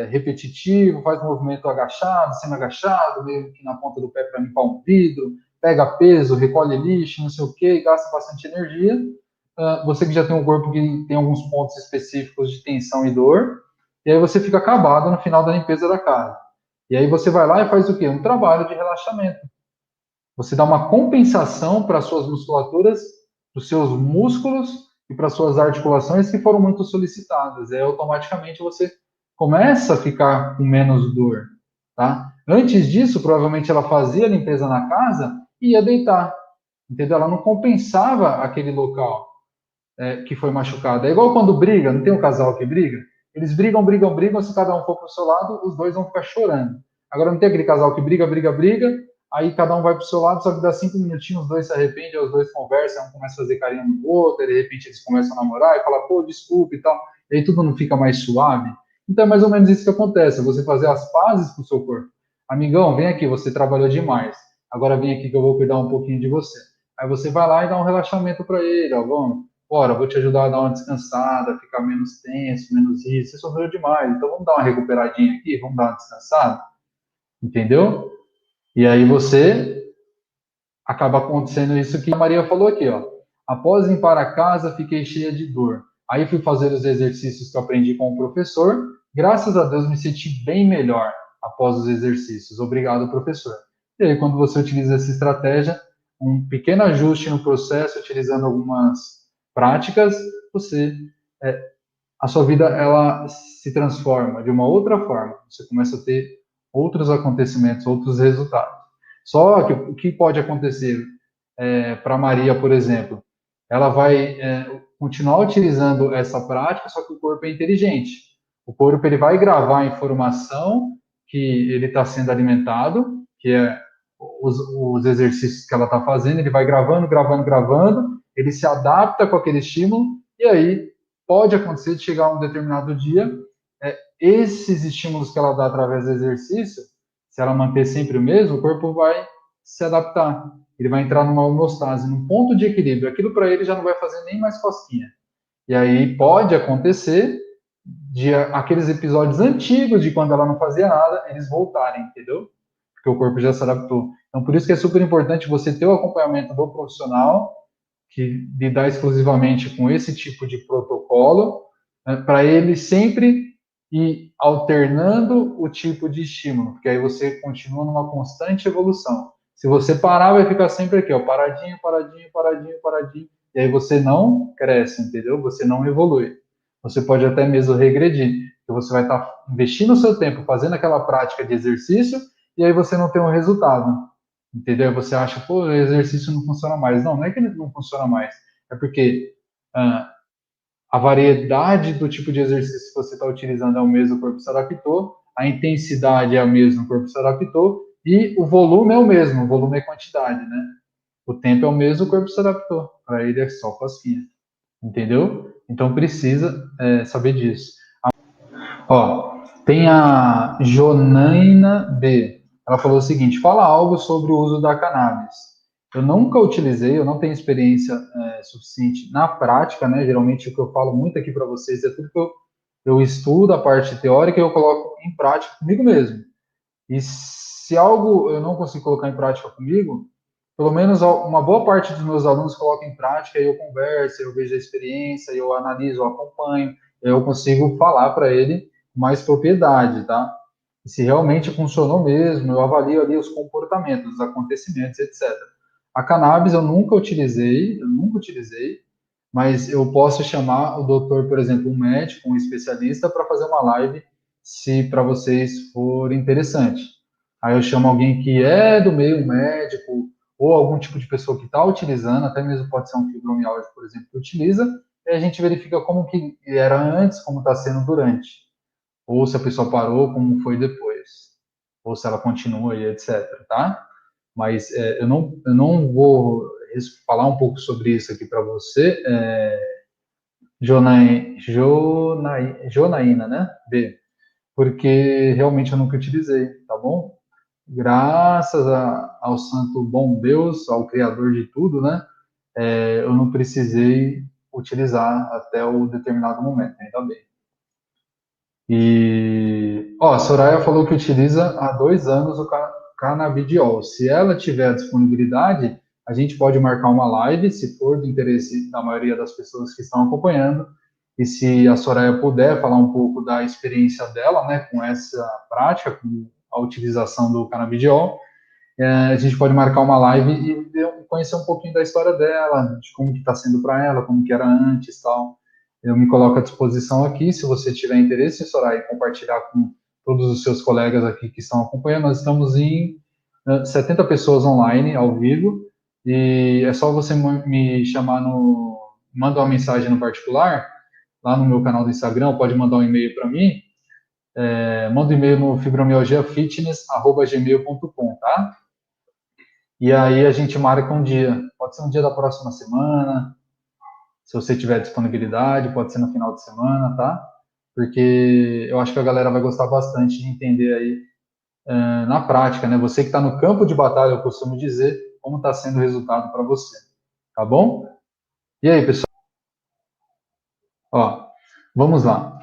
repetitivo, faz movimento agachado, semi-agachado, meio que na ponta do pé para limpar um vidro, pega peso, recolhe lixo, não sei o que, gasta bastante energia. Você que já tem um corpo que tem alguns pontos específicos de tensão e dor, e aí você fica acabado no final da limpeza da casa. E aí você vai lá e faz o quê? Um trabalho de relaxamento. Você dá uma compensação para as suas musculaturas, para os seus músculos e para as suas articulações que foram muito solicitadas. E aí, automaticamente você começa a ficar com menos dor, tá? Antes disso, provavelmente ela fazia a limpeza na casa e ia deitar, entendeu? Ela não compensava aquele local que foi machucado. É igual quando briga, não tem um casal que briga? Eles brigam, brigam, brigam, se cada um for para o seu lado, os dois vão ficar chorando. Agora não tem aquele casal que briga, briga, briga, aí cada um vai para o seu lado, só que dá 5 minutinhos, os dois se arrependem, os dois conversam, um começa a fazer carinho no outro, de repente eles começam a namorar e fala, pô, desculpa e tal, e aí tudo não fica mais suave. Então é mais ou menos isso que acontece, você fazer as pazes com o seu corpo. Amigão, vem aqui, você trabalhou demais, agora vem aqui que eu vou cuidar um pouquinho de você. Aí você vai lá e dá um relaxamento para ele, ó, vamos, bora, vou te ajudar a dar uma descansada, ficar menos tenso, menos isso, você sofreu demais, então vamos dar uma recuperadinha aqui, vamos dar uma descansada, entendeu? E aí você acaba acontecendo isso que a Maria falou aqui, ó. Após limpar a casa, fiquei cheia de dor. Aí fui fazer os exercícios que eu aprendi com o professor. Graças a Deus me senti bem melhor após os exercícios. Obrigado, professor. E aí, quando você utiliza essa estratégia, um pequeno ajuste no processo, utilizando algumas práticas, você a sua vida ela se transforma de uma outra forma. Você começa a ter outros acontecimentos, outros resultados. Só que o que pode acontecer para Maria, por exemplo, ela vai continuar utilizando essa prática, só que o corpo é inteligente. O corpo ele vai gravar a informação que ele está sendo alimentado, que é os exercícios que ela está fazendo, ele vai gravando, gravando, gravando, ele se adapta com aquele estímulo, e aí pode acontecer de chegar um determinado dia, esses estímulos que ela dá através do exercício, se ela manter sempre o mesmo, o corpo vai se adaptar. Ele vai entrar numa homeostase, num ponto de equilíbrio. Aquilo para ele já não vai fazer nem mais cosquinha. E aí pode acontecer de aqueles episódios antigos de quando ela não fazia nada, eles voltarem, entendeu? Porque o corpo já se adaptou. Então, por isso que é super importante você ter o acompanhamento do profissional que lidar exclusivamente com esse tipo de protocolo, né, para ele sempre ir alternando o tipo de estímulo, porque aí você continua numa constante evolução. Se você parar, vai ficar sempre aqui, ó, paradinho, paradinho, paradinho, paradinho, e aí você não cresce, entendeu? Você não evolui. Você pode até mesmo regredir, porque você vai estar investindo o seu tempo fazendo aquela prática de exercício, e aí você não tem um resultado. Entendeu? Você acha, pô, o exercício não funciona mais. Não, não é que ele não funciona mais. É porque a variedade do tipo de exercício que você está utilizando é o mesmo, o corpo se adaptou, a intensidade é a mesma, o corpo se adaptou, e o volume é o mesmo, o volume é quantidade, né? O tempo é o mesmo, o corpo se adaptou. Para ele é só cosquinha. Entendeu? Então precisa saber disso. Ó, tem a Jonaina B. Ela falou o seguinte: fala algo sobre o uso da cannabis. Eu nunca utilizei, eu não tenho experiência suficiente na prática, né? Geralmente o que eu falo muito aqui para vocês é tudo que eu estudo, a parte teórica, e eu coloco em prática comigo mesmo. E se algo eu não consigo colocar em prática comigo, pelo menos uma boa parte dos meus alunos colocam em prática, eu converso, eu vejo a experiência, eu analiso, eu acompanho, eu consigo falar para ele com mais propriedade, tá? E se realmente funcionou mesmo, eu avalio ali os comportamentos, os acontecimentos, etc. A cannabis eu nunca utilizei, mas eu posso chamar o doutor, por exemplo, um médico, um especialista, para fazer uma live, se para vocês for interessante. Aí eu chamo alguém que é do meio, um médico, ou algum tipo de pessoa que está utilizando, até mesmo pode ser um fibromialgia, por exemplo, que utiliza, e a gente verifica como que era antes, como está sendo durante, ou se a pessoa parou, como foi depois, ou se ela continua e etc, tá? Mas eu não vou falar um pouco sobre isso aqui para você, Jonaína, né? B, porque realmente eu nunca utilizei, tá bom? Graças ao santo bom Deus, ao Criador de tudo, né? Eu não precisei utilizar até o determinado momento, ainda bem. E, ó, a Soraya falou que utiliza há 2 anos o canabidiol. Se ela tiver disponibilidade, a gente pode marcar uma live, se for do interesse da maioria das pessoas que estão acompanhando. E se a Soraya puder falar um pouco da experiência dela, né, com essa prática, com a utilização do canabidiol, a gente pode marcar uma live e conhecer um pouquinho da história dela, de como que está sendo para ela, como que era antes, tal. Eu me coloco à disposição aqui, se você tiver interesse, Soraya, em compartilhar com todos os seus colegas aqui que estão acompanhando. Nós estamos em 70 pessoas online, ao vivo, e é só você me chamar manda uma mensagem no particular, lá no meu canal do Instagram, pode mandar um e-mail para mim, manda um e-mail no fibromialgiafitness@gmail.com, tá? E aí a gente marca um dia. Pode ser um dia da próxima semana, se você tiver disponibilidade, pode ser no final de semana, tá? Porque eu acho que a galera vai gostar bastante de entender aí na prática, né? Você que está no campo de batalha, eu costumo dizer, como está sendo o resultado para você, tá bom? E aí, pessoal? Ó, vamos lá.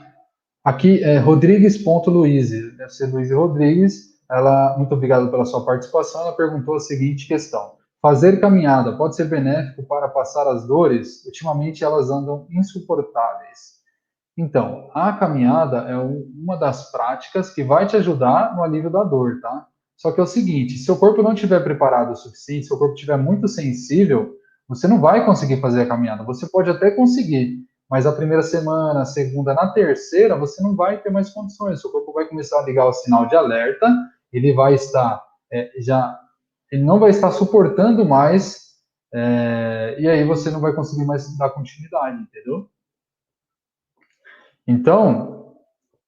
Aqui é Rodrigues.Luiz, deve ser Luiz Rodrigues. Ela, muito obrigado pela sua participação. Ela perguntou a seguinte questão: fazer caminhada pode ser benéfico para passar as dores? Ultimamente elas andam insuportáveis. Então, a caminhada é uma das práticas que vai te ajudar no alívio da dor, tá? Só que é o seguinte, se o corpo não estiver preparado o suficiente, se o corpo estiver muito sensível, você não vai conseguir fazer a caminhada. Você pode até conseguir, mas a primeira semana, a segunda, na terceira, você não vai ter mais condições. Seu corpo vai começar a ligar o sinal de alerta, ele vai estar ele não vai estar suportando mais, e aí você não vai conseguir mais dar continuidade, entendeu? Então,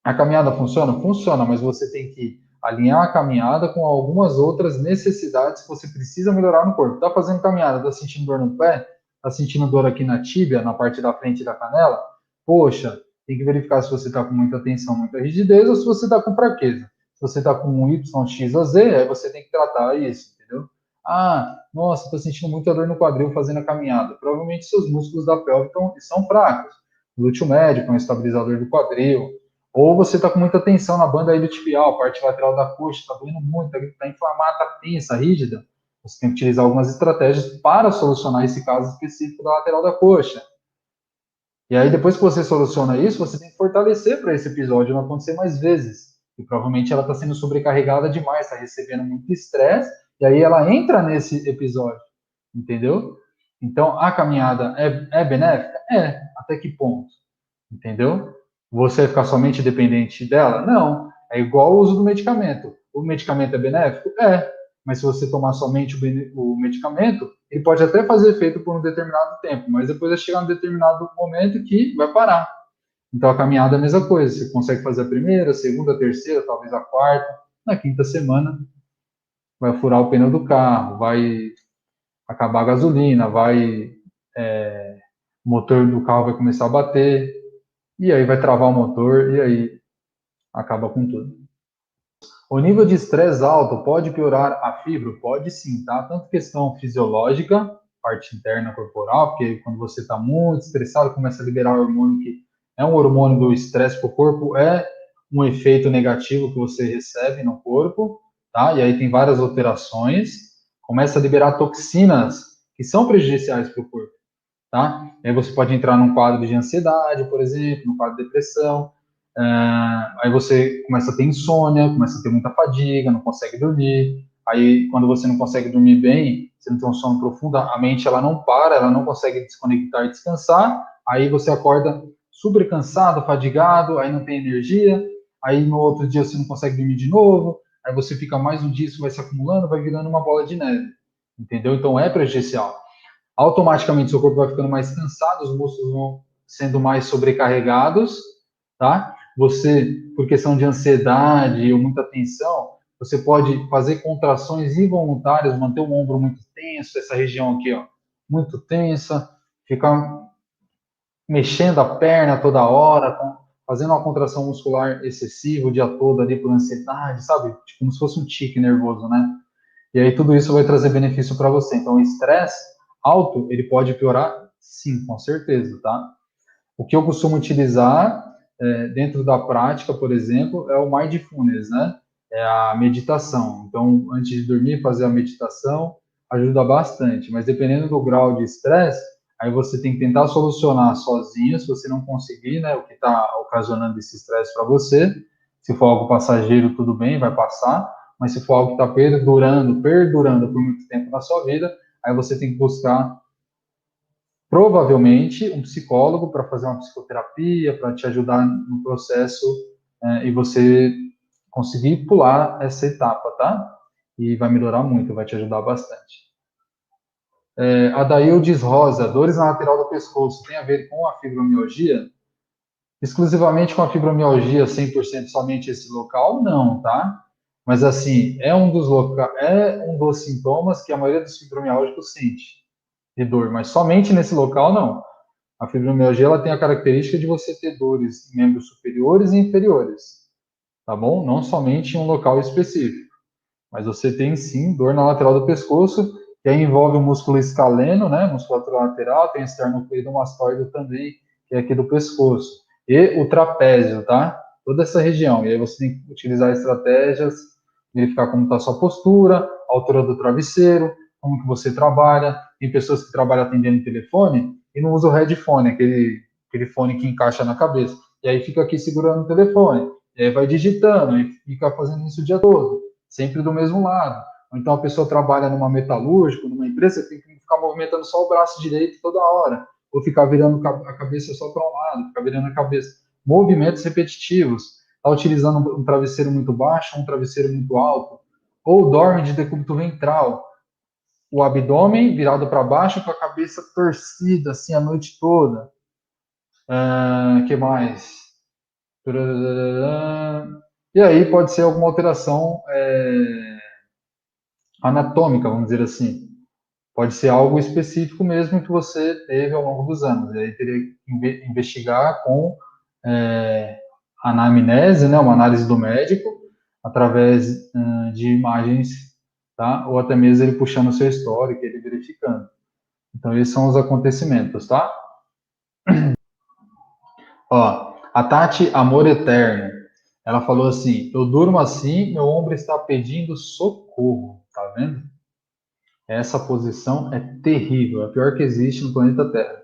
a caminhada funciona? Funciona, mas você tem que alinhar a caminhada com algumas outras necessidades que você precisa melhorar no corpo. Está fazendo caminhada, está sentindo dor no pé? Está sentindo dor aqui na tíbia, na parte da frente da canela? Poxa, tem que verificar se você está com muita tensão, muita rigidez ou se você está com fraqueza. Se você está com um Y, X ou Z, aí você tem que tratar isso, entendeu? Ah, nossa, estou sentindo muita dor no quadril fazendo a caminhada. Provavelmente seus músculos da pelve são fracos. Glúteo médio, que é um estabilizador do quadril, ou você está com muita tensão na banda iliotibial, parte lateral da coxa, está doendo muito, está inflamada, está tensa, rígida. Você tem que utilizar algumas estratégias para solucionar esse caso específico da lateral da coxa. E aí, depois que você soluciona isso, você tem que fortalecer para esse episódio não acontecer mais vezes. E provavelmente ela está sendo sobrecarregada demais, está recebendo muito estresse, e aí ela entra nesse episódio, entendeu? Então, a caminhada é benéfica? É. Até que ponto? Entendeu? Você vai ficar somente dependente dela? Não. É igual o uso do medicamento. O medicamento é benéfico? É. Mas se você tomar somente o medicamento, ele pode até fazer efeito por um determinado tempo, mas depois vai chegar um determinado momento que vai parar. Então a caminhada é a mesma coisa. Você consegue fazer a primeira, a segunda, a terceira, talvez a quarta. Na quinta semana, vai furar o pneu do carro, vai acabar a gasolina, o motor do carro vai começar a bater, e aí vai travar o motor, e aí acaba com tudo. O nível de estresse alto pode piorar a fibra? Pode sim, tá? Tanto questão fisiológica, parte interna corporal, porque quando você está muito estressado, começa a liberar o hormônio que é um hormônio do estresse para o corpo, é um efeito negativo que você recebe no corpo, tá? E aí tem várias alterações, começa a liberar toxinas que são prejudiciais para o corpo, tá? E aí você pode entrar num quadro de ansiedade, por exemplo, num quadro de depressão, aí você começa a ter insônia, começa a ter muita fadiga, não consegue dormir. Aí, quando você não consegue dormir bem, você não tem um sono profundo, a mente ela não para, ela não consegue desconectar e descansar. Aí você acorda super cansado, fadigado, aí não tem energia. Aí no outro dia você não consegue dormir de novo. Aí você fica mais um dia, isso vai se acumulando, vai virando uma bola de neve. Entendeu? Então é prejudicial. Automaticamente seu corpo vai ficando mais cansado, os músculos vão sendo mais sobrecarregados, tá? Você, por questão de ansiedade ou muita tensão, você pode fazer contrações involuntárias, manter o ombro muito tenso, essa região aqui, ó, muito tensa, ficar mexendo a perna toda hora, fazendo uma contração muscular excessiva o dia todo ali por ansiedade, sabe? Tipo, como se fosse um tique nervoso, né? E aí tudo isso vai trazer benefício para você. Então, o estresse alto, ele pode piorar? Sim, com certeza, tá? O que eu costumo utilizar dentro da prática, por exemplo, é o mindfulness, né? É a meditação. Então, antes de dormir, fazer a meditação ajuda bastante. Mas dependendo do grau de estresse, aí você tem que tentar solucionar sozinho, se você não conseguir, né? O que está ocasionando esse estresse para você. Se for algo passageiro, tudo bem, vai passar. Mas se for algo que está perdurando por muito tempo na sua vida, aí você tem que buscar provavelmente um psicólogo para fazer uma psicoterapia, para te ajudar no processo e você conseguir pular essa etapa, tá? E vai melhorar muito, vai te ajudar bastante. Adaildes Rosa, dores na lateral do pescoço, tem a ver com a fibromialgia? Exclusivamente com a fibromialgia, 100% somente esse local? Não, tá? Mas assim, é um dos sintomas que a maioria dos fibromialgicos sente de dor, mas somente nesse local não. A fibromialgia ela tem a característica de você ter dores em membros superiores e inferiores, tá bom? Não somente em um local específico, mas você tem sim dor na lateral do pescoço, que aí envolve o músculo escaleno, né? Musculatura lateral, tem o esternocleidomastoide também, que é aqui do pescoço, e o trapézio, tá? Toda essa região. E aí você tem que utilizar estratégias, verificar como está a sua postura, a altura do travesseiro, como que você trabalha. Tem pessoas que trabalham atendendo telefone e não usam o headphone, aquele fone que encaixa na cabeça. E aí fica aqui segurando o telefone. E aí vai digitando, e fica fazendo isso o dia todo, sempre do mesmo lado. Ou então a pessoa trabalha numa metalúrgica, numa empresa, tem que ficar movimentando só o braço direito toda hora. ou ficar virando a cabeça só para um lado, ficar virando a cabeça. Movimentos repetitivos. Está utilizando um travesseiro muito baixo, um travesseiro muito alto, ou dorme de decúbito ventral, o abdômen virado para baixo com a cabeça torcida assim a noite toda. Que mais? E aí pode ser alguma alteração anatômica, vamos dizer assim. Pode ser algo específico mesmo que você teve ao longo dos anos. E aí teria que investigar com anamnese, né, uma análise do médico, através de imagens, tá? Ou até mesmo ele puxando o seu histórico, ele verificando. Então, esses são os acontecimentos, tá? Ó, a Tati Amor Eterno, ela falou assim, eu durmo assim, meu ombro está pedindo socorro, tá vendo? Essa posição é terrível, é a pior que existe no planeta Terra.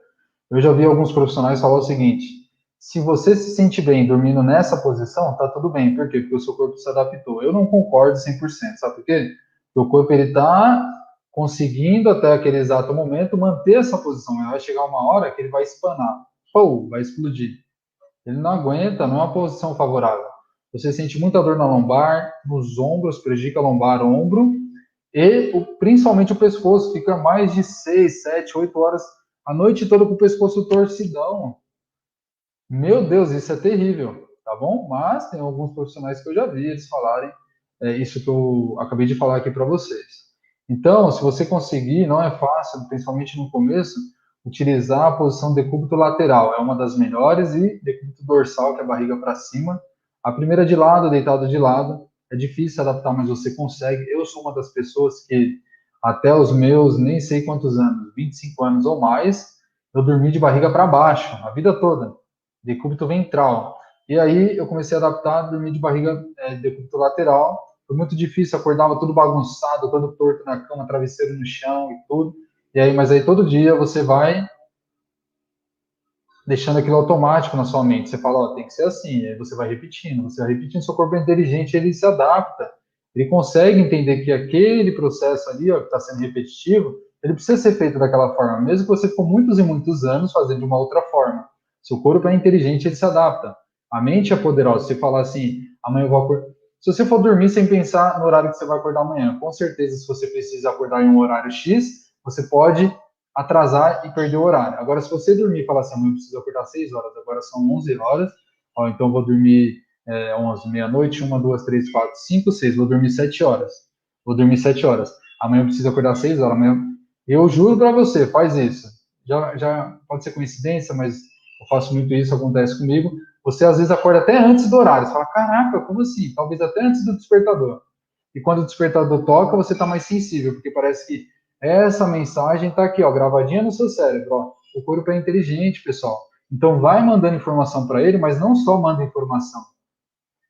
Eu já vi alguns profissionais falar o seguinte, se você se sente bem dormindo nessa posição, tá tudo bem. Por quê? Porque o seu corpo se adaptou. Eu não concordo 100%, sabe por quê? Porque o corpo, ele tá conseguindo, até aquele exato momento, manter essa posição. Mas vai chegar uma hora que ele vai espanar. Pô, vai explodir. Ele não aguenta, não é uma posição favorável. Você sente muita dor na lombar, nos ombros, prejudica a lombar, ombro, e principalmente o pescoço, fica mais de 6, 7, 8 horas a noite toda com o pescoço torcidão. Meu Deus, isso é terrível, tá bom? Mas tem alguns profissionais que eu já vi eles falarem isso que eu acabei de falar aqui para vocês. Então, se você conseguir, não é fácil, principalmente no começo, utilizar a posição decúbito lateral. É uma das melhores e decúbito dorsal, que é a barriga para cima. A primeira de lado, deitado de lado. É difícil adaptar, mas você consegue. Eu sou uma das pessoas que, até os meus nem sei quantos anos, 25 anos ou mais, eu dormi de barriga para baixo, a vida toda, decúbito ventral. E aí eu comecei a adaptar, dormir de barriga decúbito lateral. Foi muito difícil, acordava tudo bagunçado, todo torto na cama, travesseiro no chão e tudo. E aí, mas aí todo dia você vai deixando aquilo automático na sua mente. Você fala, ó, tem que ser assim. E aí você vai repetindo, seu corpo é inteligente, ele se adapta. Ele consegue entender que aquele processo ali, ó, que está sendo repetitivo, ele precisa ser feito daquela forma, mesmo que você ficou muitos e muitos anos fazendo de uma outra forma. Seu corpo é inteligente, ele se adapta. A mente é poderosa. Se você falar assim, amanhã eu vou acordar. Se você for dormir sem pensar no horário que você vai acordar amanhã, com certeza, se você precisa acordar em um horário X, você pode atrasar e perder o horário. Agora, se você dormir e falar assim, amanhã eu preciso acordar 6 horas, agora são 11 horas, ó, então eu vou dormir 11, meia-noite, 1, 2, 3, 4, 5, 6, vou dormir 7 horas. Vou dormir 7 horas. Amanhã eu preciso acordar 6 horas. Amanhã... Eu juro para você, faz isso. Já pode ser coincidência, mas eu faço muito isso, acontece comigo. Você às vezes acorda até antes do horário. Você fala, caraca, como assim? Talvez até antes do despertador. E quando o despertador toca, você está mais sensível, porque parece que essa mensagem está aqui, ó, gravadinha no seu cérebro. Ó. O corpo é inteligente, pessoal. Então vai mandando informação para ele, mas não só manda informação.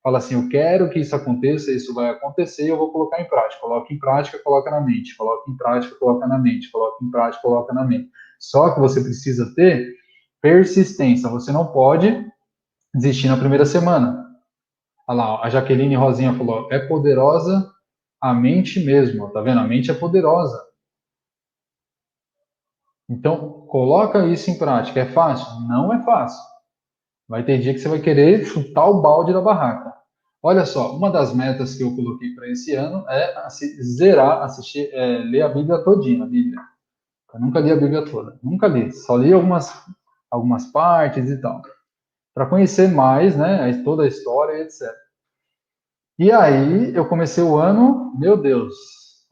Fala assim, eu quero que isso aconteça, isso vai acontecer, eu vou colocar em prática. Coloca em prática, coloca na mente. Coloca em prática, coloca na mente. Coloca em prática, coloca na mente. Só que você precisa ter persistência. Você não pode desistir na primeira semana. Olha lá, a Jaqueline Rosinha falou, é poderosa a mente mesmo, tá vendo? A mente é poderosa. Então, coloca isso em prática. É fácil? Não é fácil. Vai ter dia que você vai querer chutar o balde da barraca. Olha só, uma das metas que eu coloquei para esse ano é zerar, assistir, ler a Bíblia todinha, a Bíblia. Eu nunca li a Bíblia toda, nunca li, só li algumas partes e tal, para conhecer mais, né, toda a história, etc. E aí eu comecei o ano, meu Deus,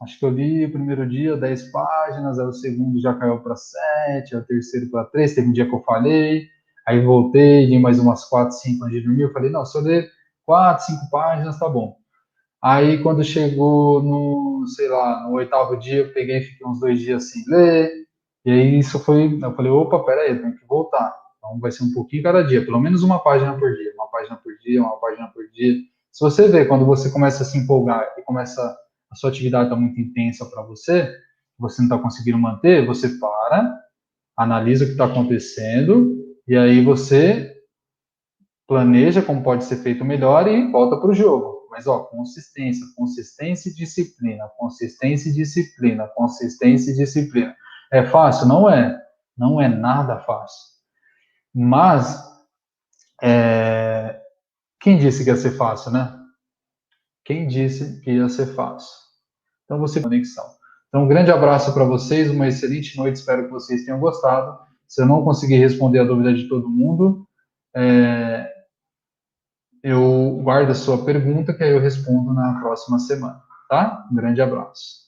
acho que eu li o primeiro dia 10 páginas, aí o segundo já caiu para 7, aí o terceiro para 3, teve um dia que eu falhei, aí voltei, li mais umas 4, 5 antes de dormir, eu falei, não, se eu ler 4, 5 páginas, tá bom. Aí quando chegou no, sei lá, no oitavo dia, eu peguei e fiquei uns 2 dias sem ler, e aí isso foi, eu falei, opa, peraí, eu tenho que voltar. Então vai ser um pouquinho cada dia, pelo menos uma página por dia, uma página por dia, uma página por dia. Se você vê, quando você começa a se empolgar e começa, a sua atividade está muito intensa para você não está conseguindo manter, você para, analisa o que está acontecendo, e aí você planeja como pode ser feito melhor e volta para o jogo. Mas, ó, consistência, consistência e disciplina, consistência e disciplina, consistência e disciplina. É fácil? Não é. Não é nada fácil. Mas, quem disse que ia ser fácil, né? Quem disse que ia ser fácil? Então, você conexão. Então, um grande abraço para vocês, uma excelente noite, espero que vocês tenham gostado. Se eu não conseguir responder a dúvida de todo mundo, eu guardo a sua pergunta, que aí eu respondo na próxima semana, tá? Um grande abraço.